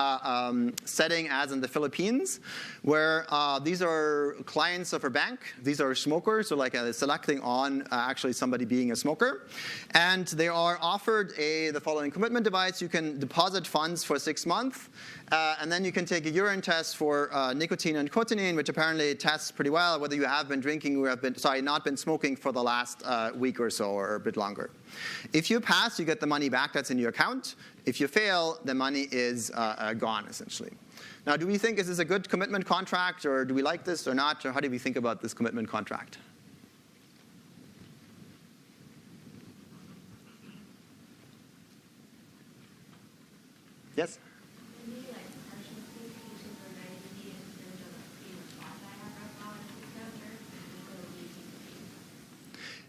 setting as in the Philippines, where these are clients of a bank. These are smokers, so selecting on actually somebody being a smoker. And they are offered the following commitment device. You can deposit funds for 6 months, and then you can take a urine test for nicotine and cotinine, which apparently tests pretty well whether you have been drinking or not been smoking for the last week or so, or a bit longer. If you pass, you get the money back that's in your account. If you fail, the money is gone, essentially. Now, do we think is this a good commitment contract, or do we like this or not, or how do we think about this commitment contract? Yes?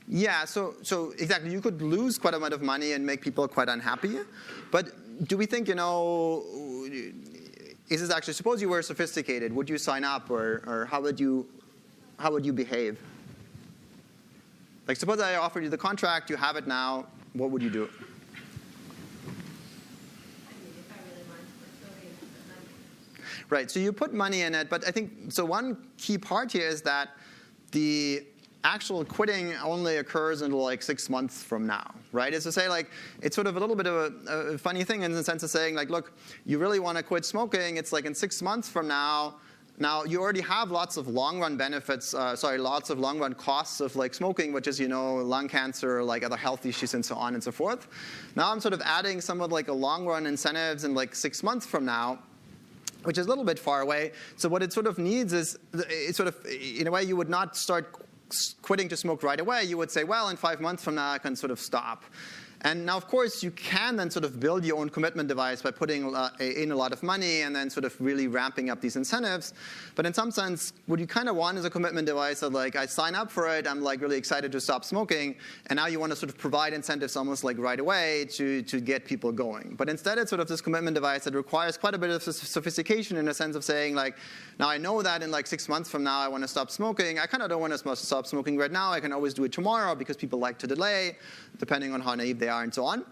Yeah, so exactly. You could lose quite a amount of money and make people quite unhappy. But do we think, is this actually, suppose you were sophisticated, would you sign up, or how would you behave? Suppose I offered you the contract, you have it now, what would you do? Right, so you put money in it, but I think, so one key part here is that the actual quitting only occurs until 6 months from now, right? It's to say it's sort of a little bit of a funny thing in the sense of saying look, you really want to quit smoking, it's in 6 months from now. Now, you already have lots of long-run benefits, lots of long-run costs of smoking, which is, lung cancer, other health issues and so on and so forth. Now I'm sort of adding some of a long-run incentives in 6 months from now, which is a little bit far away. So what it sort of needs is, in a way, you would not start quitting to smoke right away. You would say, well, in 5 months from now, I can sort of stop. And now, of course, you can then sort of build your own commitment device by putting in a lot of money and then sort of really ramping up these incentives. But in some sense, what you kind of want is a commitment device that, like, I sign up for it, I'm like really excited to stop smoking, and now you want to sort of provide incentives almost like right away to get people going. But instead, it's sort of this commitment device that requires quite a bit of sophistication in a sense of saying, like, now I know that in like 6 months from now I want to stop smoking. I kind of don't want to stop smoking right now. I can always do it tomorrow because people like to delay, depending on how naive they are and so on.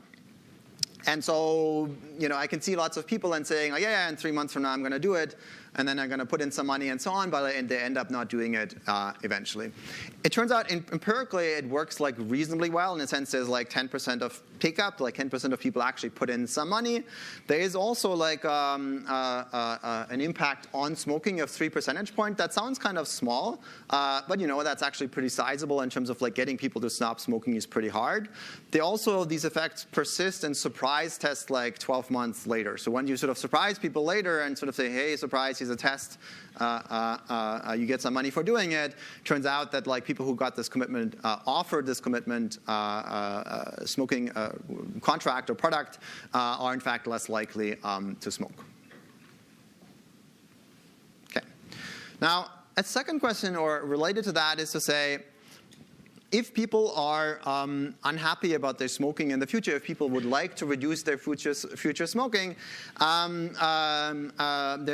And so, I can see lots of people then saying, oh, yeah, in 3 months from now I'm going to do it, and then I'm going to put in some money and so on, but they end up not doing it eventually. It turns out empirically it works like reasonably well. In a sense, there's like 10% of take-up, like 10% of people actually put in some money. There is also like an impact on smoking of 3 percentage points. That sounds kind of small, but that's actually pretty sizable in terms of like getting people to stop smoking is pretty hard. These effects persist and surprise test like 12 months later. So when you sort of surprise people later and sort of say, hey, surprise, here's a test, you get some money for doing it, turns out that like people who got this commitment, offered this commitment smoking contract or product are in fact less likely to smoke. Okay. Now, a second question or related to that is to say, if people are unhappy about their smoking in the future, if people would like to reduce their future smoking, there's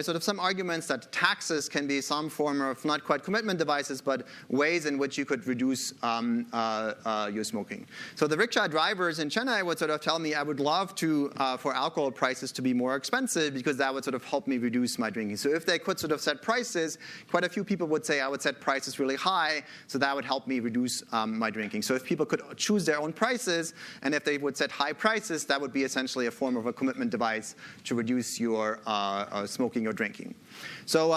sort of some arguments that taxes can be some form of not quite commitment devices, but ways in which you could reduce your smoking. So the rickshaw drivers in Chennai would sort of tell me, I would love to for alcohol prices to be more expensive because that would sort of help me reduce my drinking. So if they could sort of set prices, quite a few people would say I would set prices really high, so that would help me reduce my drinking. So if people could choose their own prices, and if they would set high prices, that would be essentially a form of a commitment device to reduce your smoking or drinking. So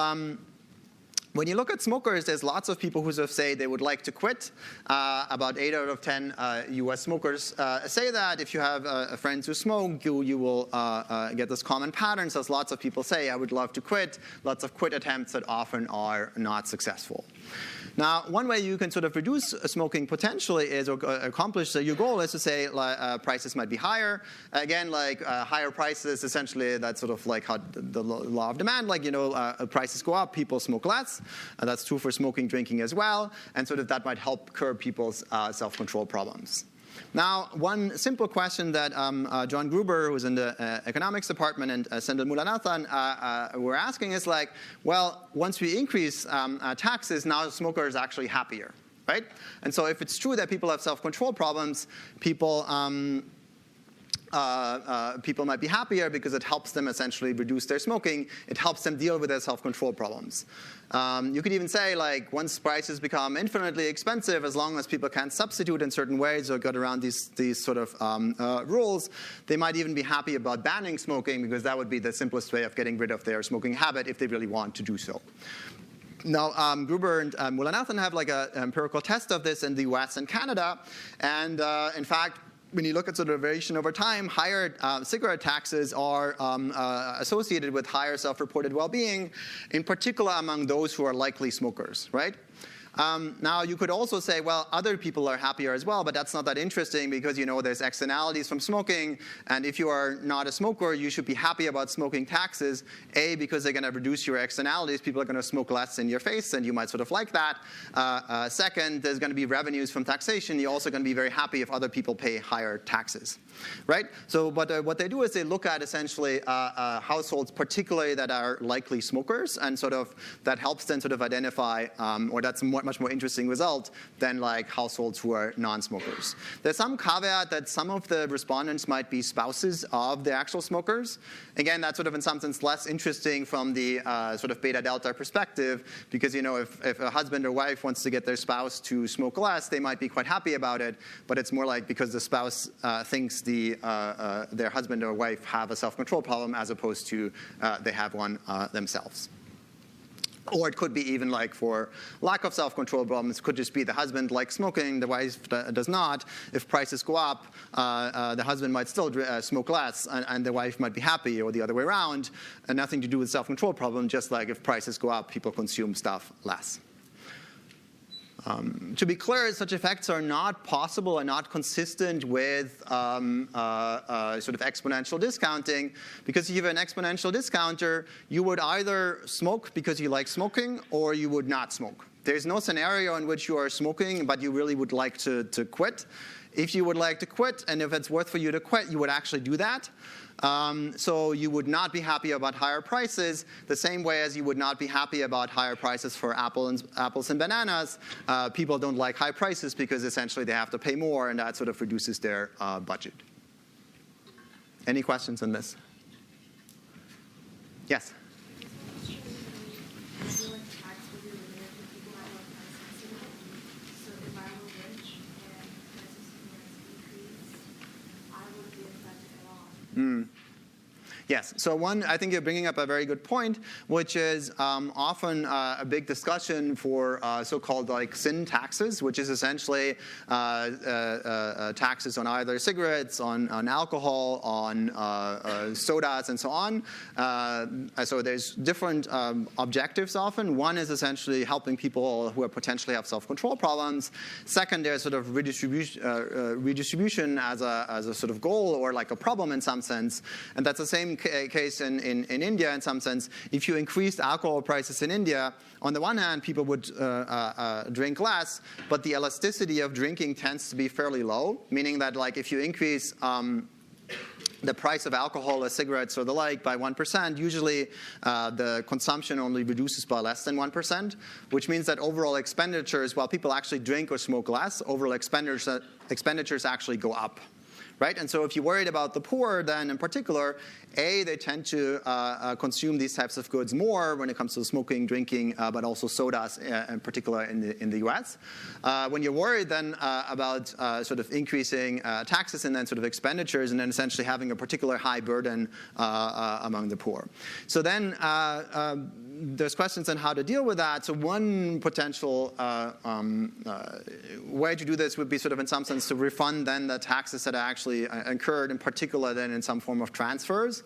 when you look at smokers, there's lots of people who sort of say they would like to quit. About 8 out of 10 US smokers say that. If you have friends who smoke, you will get this common pattern. So lots of people say, I would love to quit. Lots of quit attempts that often are not successful. Now, one way you can sort of reduce smoking potentially is, or accomplish your goal is to say prices might be higher. Again, like higher prices, essentially that's sort of like how the law of demand, like, prices go up, people smoke less. That's true for smoking, drinking as well. And sort of that might help curb people's self-control problems. Now, one simple question that John Gruber, who's in the economics department, and Sendil Mulanathan were asking is like, well, once we increase taxes, now smokers are actually happier, right? And so if it's true that people have self-control problems, people might be happier because it helps them essentially reduce their smoking. It helps them deal with their self-control problems. You could even say, like, once prices become infinitely expensive, as long as people can't substitute in certain ways or get around these sort of rules, they might even be happy about banning smoking because that would be the simplest way of getting rid of their smoking habit if they really want to do so. Now, Gruber and Mulanathan have like an empirical test of this in the US and Canada. And in fact, when you look at sort of variation over time, higher cigarette taxes are associated with higher self-reported well-being, in particular among those who are likely smokers, right? Now, you could also say, well, other people are happier as well, but that's not that interesting because, there's externalities from smoking. And if you are not a smoker, you should be happy about smoking taxes, A, because they're going to reduce your externalities. People are going to smoke less in your face, and you might sort of like that. Second, there's going to be revenues from taxation. You're also going to be very happy if other people pay higher taxes, right? So but what they do is they look at essentially households, particularly that are likely smokers, and sort of that helps them sort of identify, or that's much more interesting result than like households who are non-smokers. There's some caveat that some of the respondents might be spouses of the actual smokers. Again, that's sort of in some sense less interesting from the sort of beta-delta perspective because, if a husband or wife wants to get their spouse to smoke less, they might be quite happy about it, but it's more like because the spouse thinks their husband or wife have a self-control problem as opposed to they have one themselves. Or it could be even like for lack of self-control problems, it could just be the husband likes smoking, the wife does not. If prices go up, the husband might still smoke less, and the wife might be happy, or the other way around, and nothing to do with self-control problem, just like if prices go up, people consume stuff less. To be clear, such effects are not possible and not consistent with sort of exponential discounting, because if you have an exponential discounter, you would either smoke because you like smoking, or you would not smoke. There's no scenario in which you are smoking, but you really would like to quit. If you would like to quit, and if it's worth for you to quit, you would actually do that. So you would not be happy about higher prices the same way as you would not be happy about higher prices for apples and bananas. People don't like high prices because essentially they have to pay more, and that sort of reduces their budget. Any questions on this? Yes? Yes. So one, I think you're bringing up a very good point, which is often a big discussion for so-called like sin taxes, which is essentially taxes on either cigarettes, on alcohol, on sodas, and so on. So there's different objectives often. One is essentially helping people who potentially have self-control problems. Second, there's sort of redistribution as a sort of goal or like a problem in some sense. And that's the same case in India in some sense. If you increased alcohol prices in India, on the one hand, people would drink less, but the elasticity of drinking tends to be fairly low, meaning that like if you increase the price of alcohol or cigarettes or the like by 1%, usually the consumption only reduces by less than 1%, which means that overall expenditures, while people actually drink or smoke less, overall expenditures actually go up. Right? And so if you're worried about the poor, then in particular, they tend to consume these types of goods more when it comes to smoking, drinking, but also sodas in particular in the US. When you're worried then about sort of increasing taxes and then sort of expenditures and then essentially having a particular high burden among the poor. So then there's questions on how to deal with that. So one potential way to do this would be sort of in some sense to refund then the taxes that are actually incurred, in particular then in some form of transfers.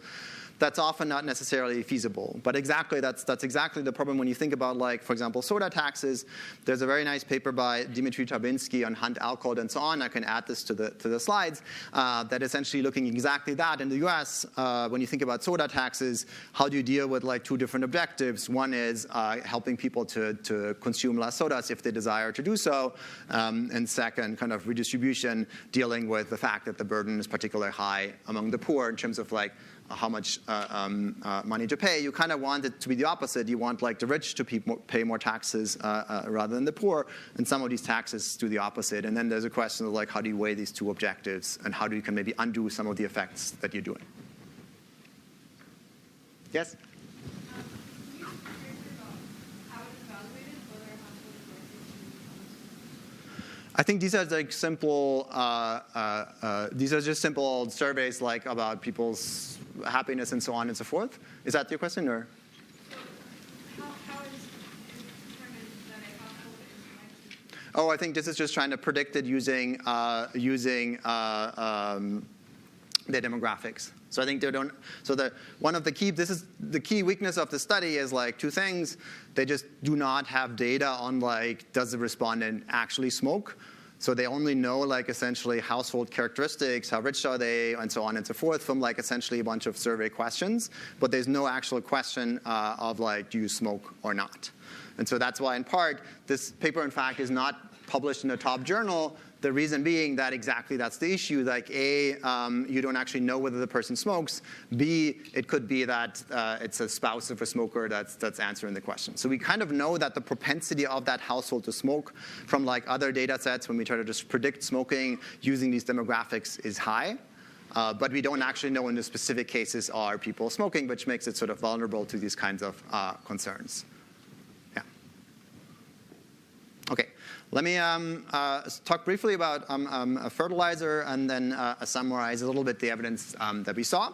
That's often not necessarily feasible. But exactly, that's exactly the problem when you think about, like, for example, soda taxes. There's a very nice paper by Dmitry Tabinsky on hunt alcohol and so on. I can add this to the slides. That essentially looking exactly that in the US, when you think about soda taxes, how do you deal with like two different objectives? One is helping people to consume less sodas if they desire to do so. And second, kind of redistribution, dealing with the fact that the burden is particularly high among the poor in terms of like how much money to pay. You kind of want it to be the opposite. You want like the rich to pay more taxes rather than the poor, and some of these taxes do the opposite. And then there's a question of like how do you weigh these two objectives, and how do you can maybe undo some of the effects that you're doing. Yes? I think these are like simple. These are just simple surveys like about people's happiness and so on and so forth. Is that your question, or? How is determined that a household is likely? Oh, I think this is just trying to predict it using their demographics. So I think they don't. So one of the key. This is the key weakness of the study is like two things. They just do not have data on like does the respondent actually smoke. So they only know like essentially household characteristics, how rich are they, and so on and so forth from like essentially a bunch of survey questions. But there's no actual question of like do you smoke or not. And so that's why in part this paper in fact is not published in a top journal. The reason being that exactly that's the issue. Like A, you don't actually know whether the person smokes. B, it could be that it's a spouse of a smoker that's answering the question. So we kind of know that the propensity of that household to smoke from like other data sets when we try to just predict smoking using these demographics is high. But we don't actually know in the specific cases are people smoking, which makes it sort of vulnerable to these kinds of concerns. Yeah. Okay. Let me talk briefly about Fertilizer and then summarize a little bit the evidence that we saw.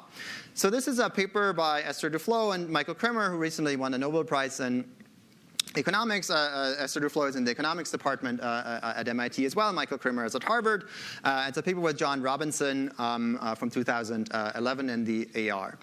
So this is a paper by Esther Duflo and Michael Kremer, who recently won the Nobel Prize. And economics. Esther Duflo is in the economics department at MIT as well. Michael Kramer is at Harvard. It's a paper with John Robinson from 2011 in the AR.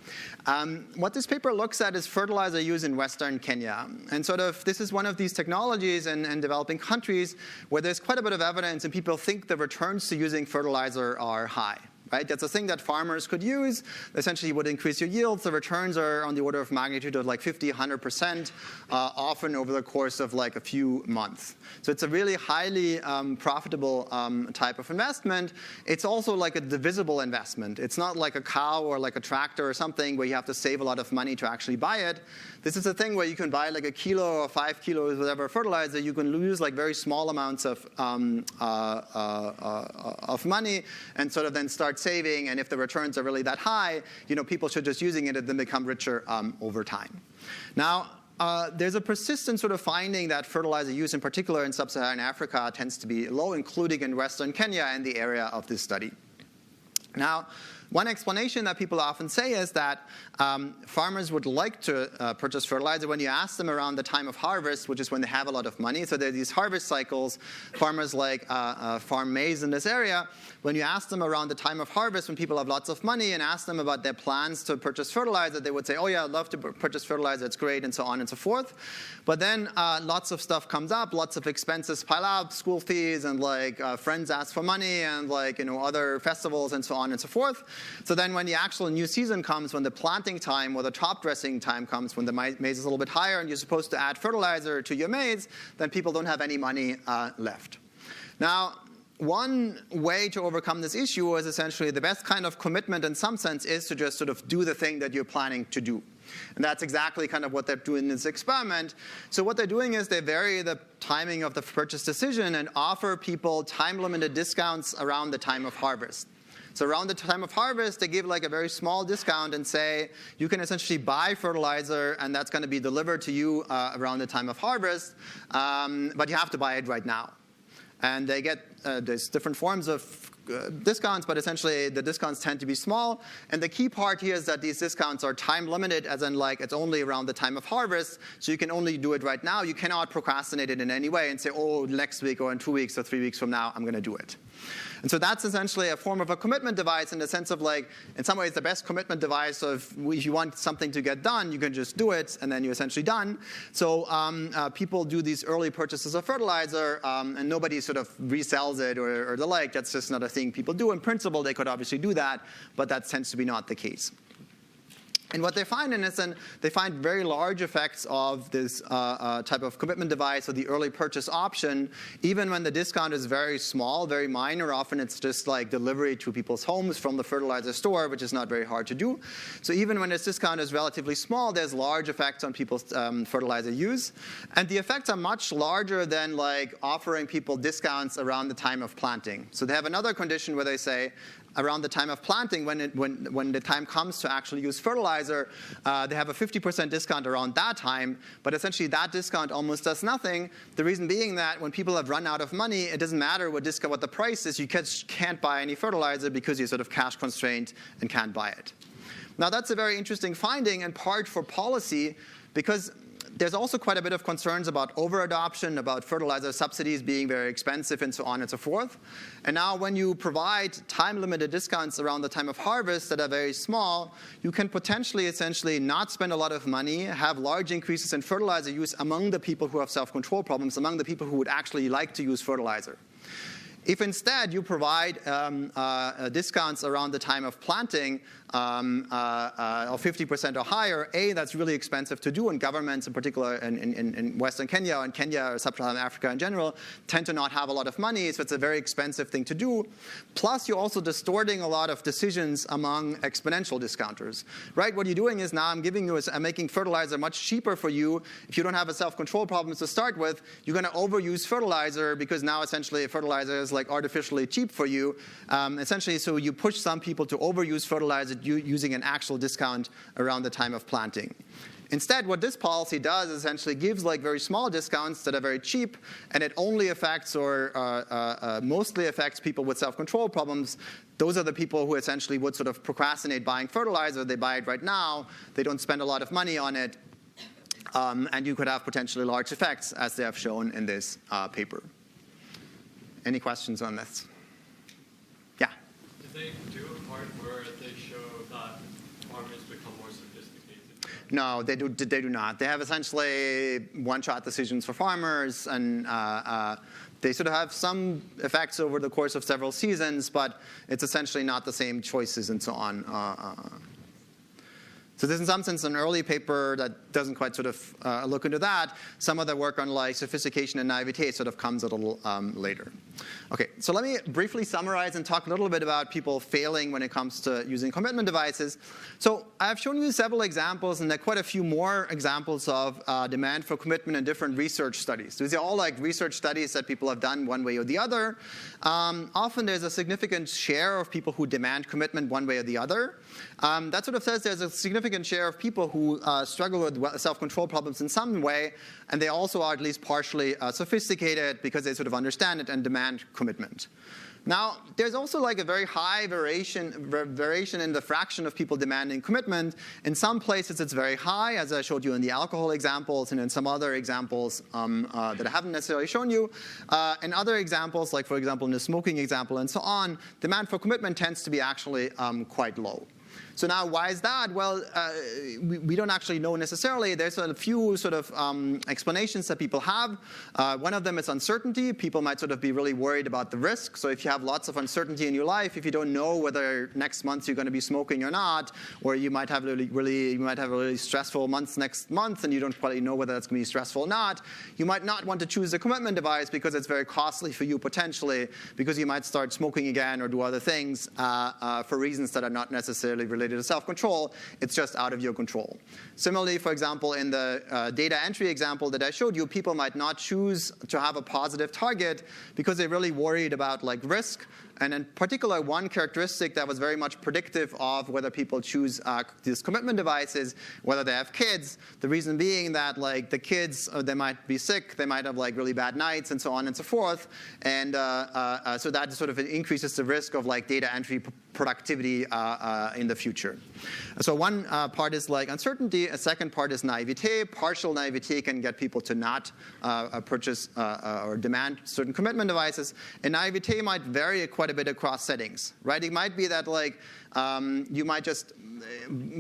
What this paper looks at is fertilizer use in Western Kenya. And sort of this is one of these technologies in developing countries where there's quite a bit of evidence and people think the returns to using fertilizer are high. Right? That's a thing that farmers could use. Essentially would increase your yields. The returns are on the order of magnitude of like 50, 100%, often over the course of like a few months. So it's a really highly profitable type of investment. It's also like a divisible investment. It's not like a cow or like a tractor or something where you have to save a lot of money to actually buy it. This is a thing where you can buy like a kilo or 5 kilos, whatever fertilizer. You can lose like very small amounts of money and sort of then start saving. And if the returns are really that high, people should just using it and then become richer over time. Now, there's a persistent sort of finding that fertilizer use, in particular in sub-Saharan Africa, tends to be low, including in Western Kenya and the area of this study. Now, one explanation that people often say is that farmers would like to purchase fertilizer when you ask them around the time of harvest, which is when they have a lot of money. So there are these harvest cycles. Farmers like farm maize in this area. When you ask them around the time of harvest, when people have lots of money, and ask them about their plans to purchase fertilizer, they would say, oh yeah, I'd love to purchase fertilizer, it's great, and so on and so forth. But then lots of stuff comes up, lots of expenses pile up, school fees, and like friends ask for money, and like other festivals, and so on and so forth. So then when the actual new season comes, when the planting time or the top dressing time comes, when the maize is a little bit higher and you're supposed to add fertilizer to your maize, then people don't have any money left. Now, one way to overcome this issue is essentially the best kind of commitment in some sense is to just sort of do the thing that you're planning to do. And that's exactly kind of what they're doing in this experiment. So what they're doing is they vary the timing of the purchase decision and offer people time-limited discounts around the time of harvest. So around the time of harvest, they give like a very small discount and say, you can essentially buy fertilizer, and that's going to be delivered to you around the time of harvest, but you have to buy it right now. And they get, there's different forms of discounts, but essentially the discounts tend to be small. And the key part here is that these discounts are time limited, as in like it's only around the time of harvest, so you can only do it right now. You cannot procrastinate it in any way and say, oh, next week or in 2 weeks or 3 weeks from now, I'm going to do it. And so that's essentially a form of a commitment device in the sense of like, in some ways, the best commitment device of if you want something to get done, you can just do it, and then you're essentially done. So people do these early purchases of fertilizer, and nobody sort of resells it or the like. That's just not a thing people do. In principle, they could obviously do that, but that tends to be not the case. And what they find in this, and they find very large effects of this type of commitment device or the early purchase option, even when the discount is very small, very minor. Often it's just like delivery to people's homes from the fertilizer store, which is not very hard to do. So even when this discount is relatively small, there's large effects on people's fertilizer use. And the effects are much larger than like offering people discounts around the time of planting. So they have another condition where they say, around the time of planting, when the time comes to actually use fertilizer, they have a 50% discount around that time, but essentially that discount almost does nothing. The reason being that when people have run out of money, it doesn't matter what the price is, you can't buy any fertilizer because you're sort of cash constrained and can't buy it. Now that's a very interesting finding, in part for policy, because there's also quite a bit of concerns about over-adoption, about fertilizer subsidies being very expensive, and so on and so forth. And now when you provide time-limited discounts around the time of harvest that are very small, you can potentially essentially not spend a lot of money, have large increases in fertilizer use among the people who have self-control problems, among the people who would actually like to use fertilizer. If instead you provide discounts around the time of planting of 50% or higher, that's really expensive to do, and governments in particular in Western Kenya and Kenya or Sub-Saharan Africa in general tend to not have a lot of money, so it's a very expensive thing to do. Plus you're also distorting a lot of decisions among exponential discounters, right? What you're doing is now I'm making fertilizer much cheaper for you. If you don't have a self-control problem to start with, you're going to overuse fertilizer because now essentially fertilizer is like artificially cheap for you. Essentially, so you push some people to overuse fertilizer using an actual discount around the time of planting. Instead, what this policy does is essentially gives like very small discounts that are very cheap, and it only affects or mostly affects people with self-control problems. Those are the people who essentially would sort of procrastinate buying fertilizer. They buy it right now. They don't spend a lot of money on it. And you could have potentially large effects, as they have shown in this paper. Any questions on this? Yeah? Did they do a part where they show that farmers become more sophisticated? No, they do not. They have essentially one-shot decisions for farmers, and they sort of have some effects over the course of several seasons, but it's essentially not the same choices and so on. So this is in some sense an early paper that doesn't quite sort of look into that. Some of the work on like sophistication and naivete sort of comes a little later. Okay, so let me briefly summarize and talk a little bit about people failing when it comes to using commitment devices. So I've shown you several examples, and there are quite a few more examples of demand for commitment in different research studies. These are all like research studies that people have done one way or the other. Often there's a significant share of people who demand commitment one way or the other. That sort of says there's a significant share of people who struggle with self-control problems in some way, and they also are at least partially sophisticated because they sort of understand it and demand commitment. Now, there's also like a very high variation in the fraction of people demanding commitment. In some places, it's very high, as I showed you in the alcohol examples, and in some other examples that I haven't necessarily shown you. In other examples, like for example in the smoking example and so on, demand for commitment tends to be actually quite low. So now, why is that? Well, we don't actually know necessarily. There's a few sort of explanations that people have. One of them is uncertainty. People might sort of be really worried about the risk. So if you have lots of uncertainty in your life, if you don't know whether next month you're going to be smoking or not, or you might have a really stressful month next month, and you don't quite know whether that's going to be stressful or not, you might not want to choose a commitment device because it's very costly for you potentially, because you might start smoking again or do other things for reasons that are not necessarily related to self-control. It's just out of your control. Similarly, for example, in the data entry example that I showed you, people might not choose to have a positive target because they're really worried about like risk. And in particular, one characteristic that was very much predictive of whether people choose these commitment devices, whether they have kids. The reason being that like the kids, they might be sick, they might have like really bad nights, and so on and so forth. And so that sort of increases the risk of like data entry productivity in the future. So one part is like uncertainty. A second part is naivete. Partial naivete can get people to not purchase or demand certain commitment devices. And naivete might vary quite a bit across settings, right? It might be that like you might just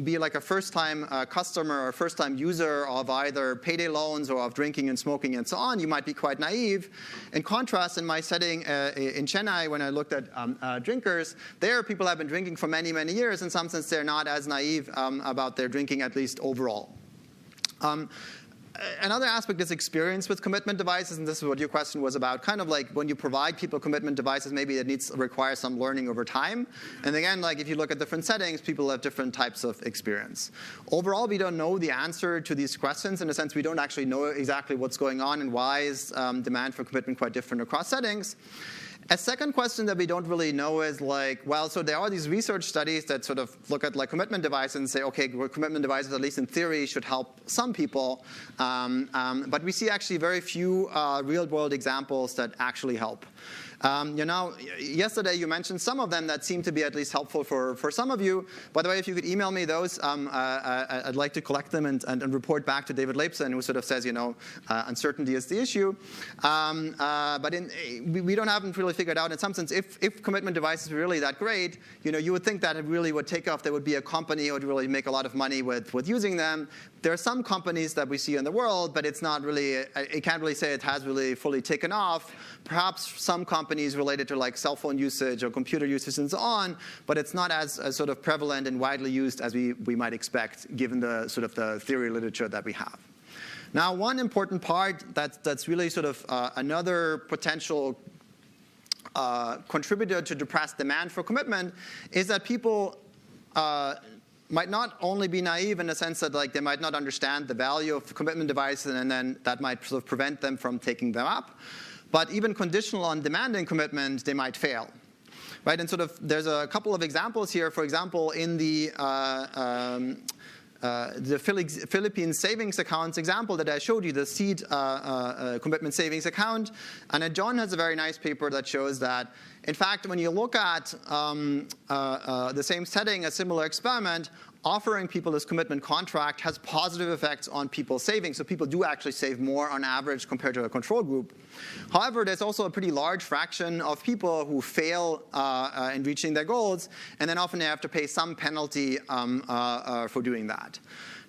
be like a first-time customer or first-time user of either payday loans or of drinking and smoking and so on. You might be quite naive. In contrast, in my setting in Chennai, when I looked at drinkers, there people have been drinking for many, many years. In some sense, they're not as naive about their drinking, at least overall. Another aspect is experience with commitment devices, and this is what your question was about. Kind of like when you provide people commitment devices, maybe it requires some learning over time. And again, like if you look at different settings, people have different types of experience. Overall, we don't know the answer to these questions. In a sense, we don't actually know exactly what's going on and why is demand for commitment quite different across settings. A second question that we don't really know is like, well, so there are these research studies that sort of look at like commitment devices and say, okay, commitment devices, at least in theory, should help some people. But we see actually very few real-world examples that actually help. Yesterday you mentioned some of them that seem to be at least helpful for some of you. By the way, if you could email me those, I'd like to collect them and report back to David Leibson, who sort of says, uncertainty is the issue. But we haven't really figured out, in some sense, if commitment devices were really that great, you would think that it really would take off. There would be a company who would really make a lot of money with using them. There are some companies that we see in the world, but it's not really, it can't really say it has really fully taken off. Perhaps some companies related to like cell phone usage or computer usage and so on, but it's not as sort of prevalent and widely used as we might expect, given the sort of the theory literature that we have. Now, one important part that's really sort of another potential contributor to depressed demand for commitment is that people might not only be naive in the sense that like they might not understand the value of commitment devices, and then that might sort of prevent them from taking them up, but even conditional on demanding commitment, they might fail. Right, and sort of there's a couple of examples here. For example, in the Philippine savings accounts example that I showed you, the seed commitment savings account, and John has a very nice paper that shows that, in fact, when you look at the same setting, a similar experiment, offering people this commitment contract has positive effects on people's savings. So people do actually save more on average compared to a control group. However, there's also a pretty large fraction of people who fail in reaching their goals, and then often they have to pay some penalty for doing that.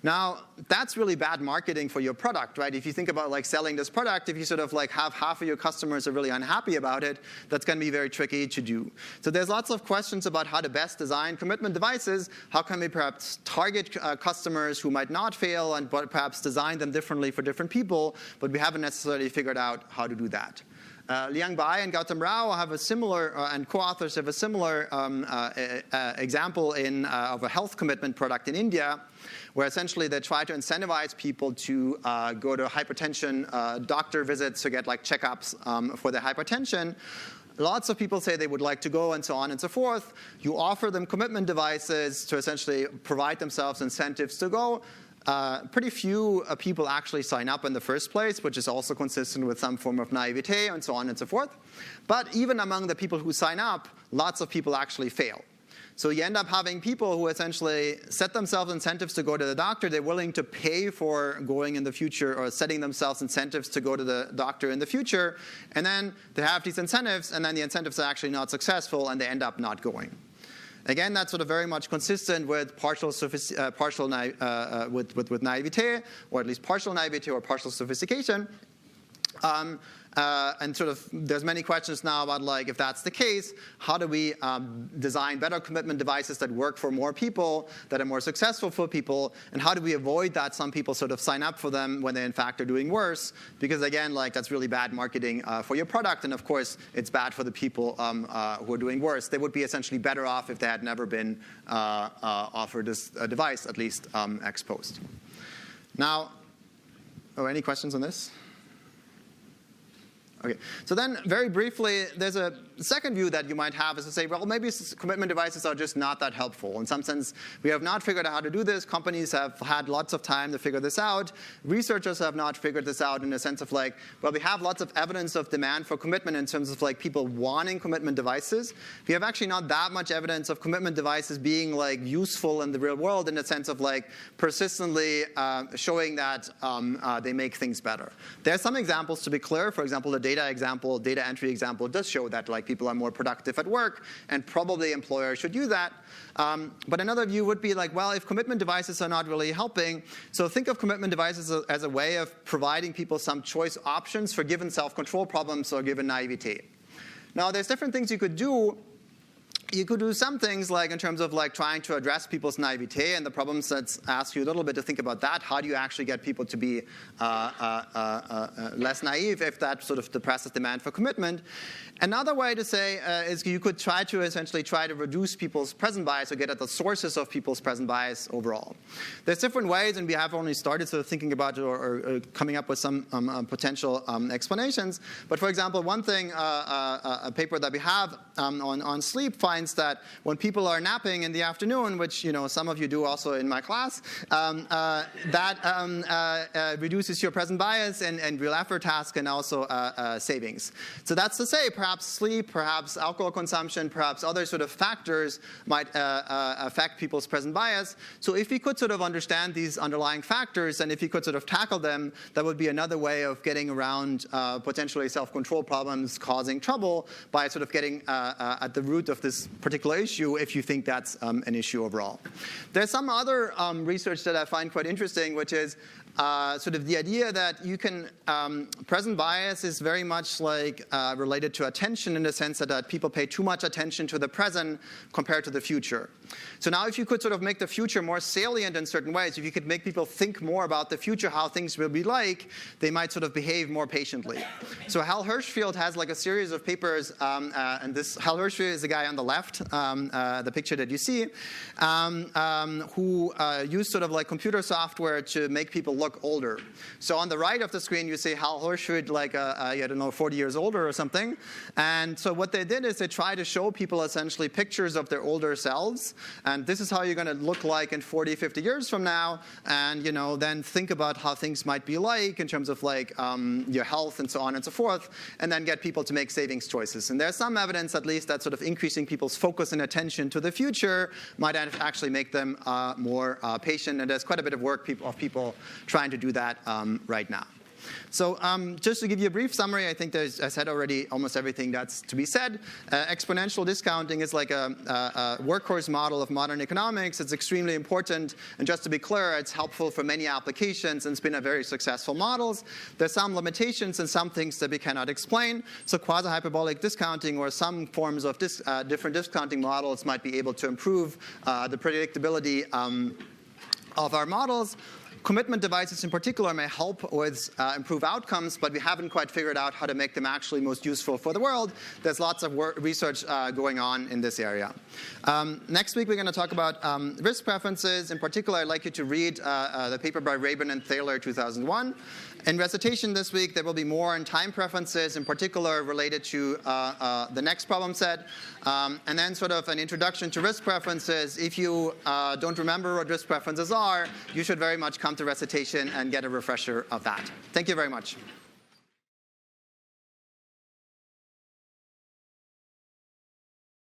Now, that's really bad marketing for your product, right? If you think about like selling this product, if you sort of like have half of your customers are really unhappy about it, that's going to be very tricky to do. So there's lots of questions about how to best design commitment devices. How can we perhaps target customers who might not fail and perhaps design them differently for different people, but we haven't necessarily figured out how to do that. Liang Bai and Gautam Rao have a similar, and co-authors have a similar example of a health commitment product in India, where essentially they try to incentivize people to go to hypertension doctor visits to get like checkups for their hypertension. Lots of people say they would like to go and so on and so forth. You offer them commitment devices to essentially provide themselves incentives to go. Pretty few people actually sign up in the first place, which is also consistent with some form of naivete and so on and so forth. But even among the people who sign up, lots of people actually fail. So you end up having people who essentially set themselves incentives to go to the doctor. They're willing to pay for going in the future or setting themselves incentives to go to the doctor in the future. And then they have these incentives, and then the incentives are actually not successful, and they end up not going. Again, that's sort of very much consistent with with naivete, or at least partial naivete or partial sophistication. And sort of there's many questions now about like if that's the case, how do we design better commitment devices that work for more people, that are more successful for people, and how do we avoid that some people sort of sign up for them when they in fact are doing worse? Because again, like that's really bad marketing for your product, and of course it's bad for the people who are doing worse. They would be essentially better off if they had never been offered this device, at least ex post. Now, any questions on this? Okay, so then very briefly, there's a second view that you might have is to say, well, maybe commitment devices are just not that helpful. In some sense, we have not figured out how to do this. Companies have had lots of time to figure this out. Researchers have not figured this out in the sense of like, well, we have lots of evidence of demand for commitment in terms of like people wanting commitment devices. We have actually not that much evidence of commitment devices being like useful in the real world in the sense of like persistently showing that they make things better. There are some examples to be clear. For example, the data entry example does show that like people are more productive at work, and probably employers should use that. But another view would be like, well, if commitment devices are not really helping, so think of commitment devices as a way of providing people some choice options for given self-control problems or given naivete. Now, there's different things you could do. You could do some things like in terms of like trying to address people's naivete and the problems that ask you a little bit to think about that. How do you actually get people to be less naive if that sort of depresses demand for commitment? Another way to say is you could try to reduce people's present bias or get at the sources of people's present bias overall. There's different ways, and we have only started sort of thinking about or coming up with some potential explanations. But for example, one thing, a paper that we have on sleep finds that when people are napping in the afternoon, which some of you do also in my class, that reduces your present bias and real effort task and also savings. So that's to say, perhaps sleep, perhaps alcohol consumption, perhaps other sort of factors might affect people's present bias. So if we could sort of understand these underlying factors, and if we could sort of tackle them, that would be another way of getting around potentially self-control problems causing trouble by sort of getting at the root of this particular issue if you think that's an issue overall. There's some other research that I find quite interesting, which is sort of the idea that you can, present bias is very much like related to attention in the sense that people pay too much attention to the present compared to the future. So now if you could sort of make the future more salient in certain ways, if you could make people think more about the future, how things will be like, they might sort of behave more patiently. So Hal Hirschfeld has like a series of papers, and this Hal Hirschfeld is the guy on the left, the picture that you see, who used sort of like computer software to make people look older. So on the right of the screen, you see Hal Horschfeld, like, I don't know, 40 years older or something. And so what they did is they tried to show people essentially pictures of their older selves. And this is how you're going to look like in 40, 50 years from now. And, then think about how things might be like in terms of like your health and so on and so forth. And then get people to make savings choices. And there's some evidence, at least, that sort of increasing people's focus and attention to the future might actually make them more patient. And there's quite a bit of work of people trying to do that right now. So just to give you a brief summary, I think I said already almost everything that's to be said. Exponential discounting is like a workhorse model of modern economics. It's extremely important. And just to be clear, it's helpful for many applications and it's been a very successful model. There's some limitations and some things that we cannot explain. So quasi-hyperbolic discounting or some forms of different discounting models might be able to improve the predictability of our models. Commitment devices in particular may help with improve outcomes, but we haven't quite figured out how to make them actually most useful for the world. There's lots of research going on in this area. Next week, we're going to talk about risk preferences. In particular, I'd like you to read the paper by Rabin and Thaler, 2001. In recitation this week, there will be more on time preferences, in particular related to the next problem set. And then sort of an introduction to risk preferences. If you don't remember what risk preferences are, you should very much come to recitation and get a refresher of that. Thank you very much.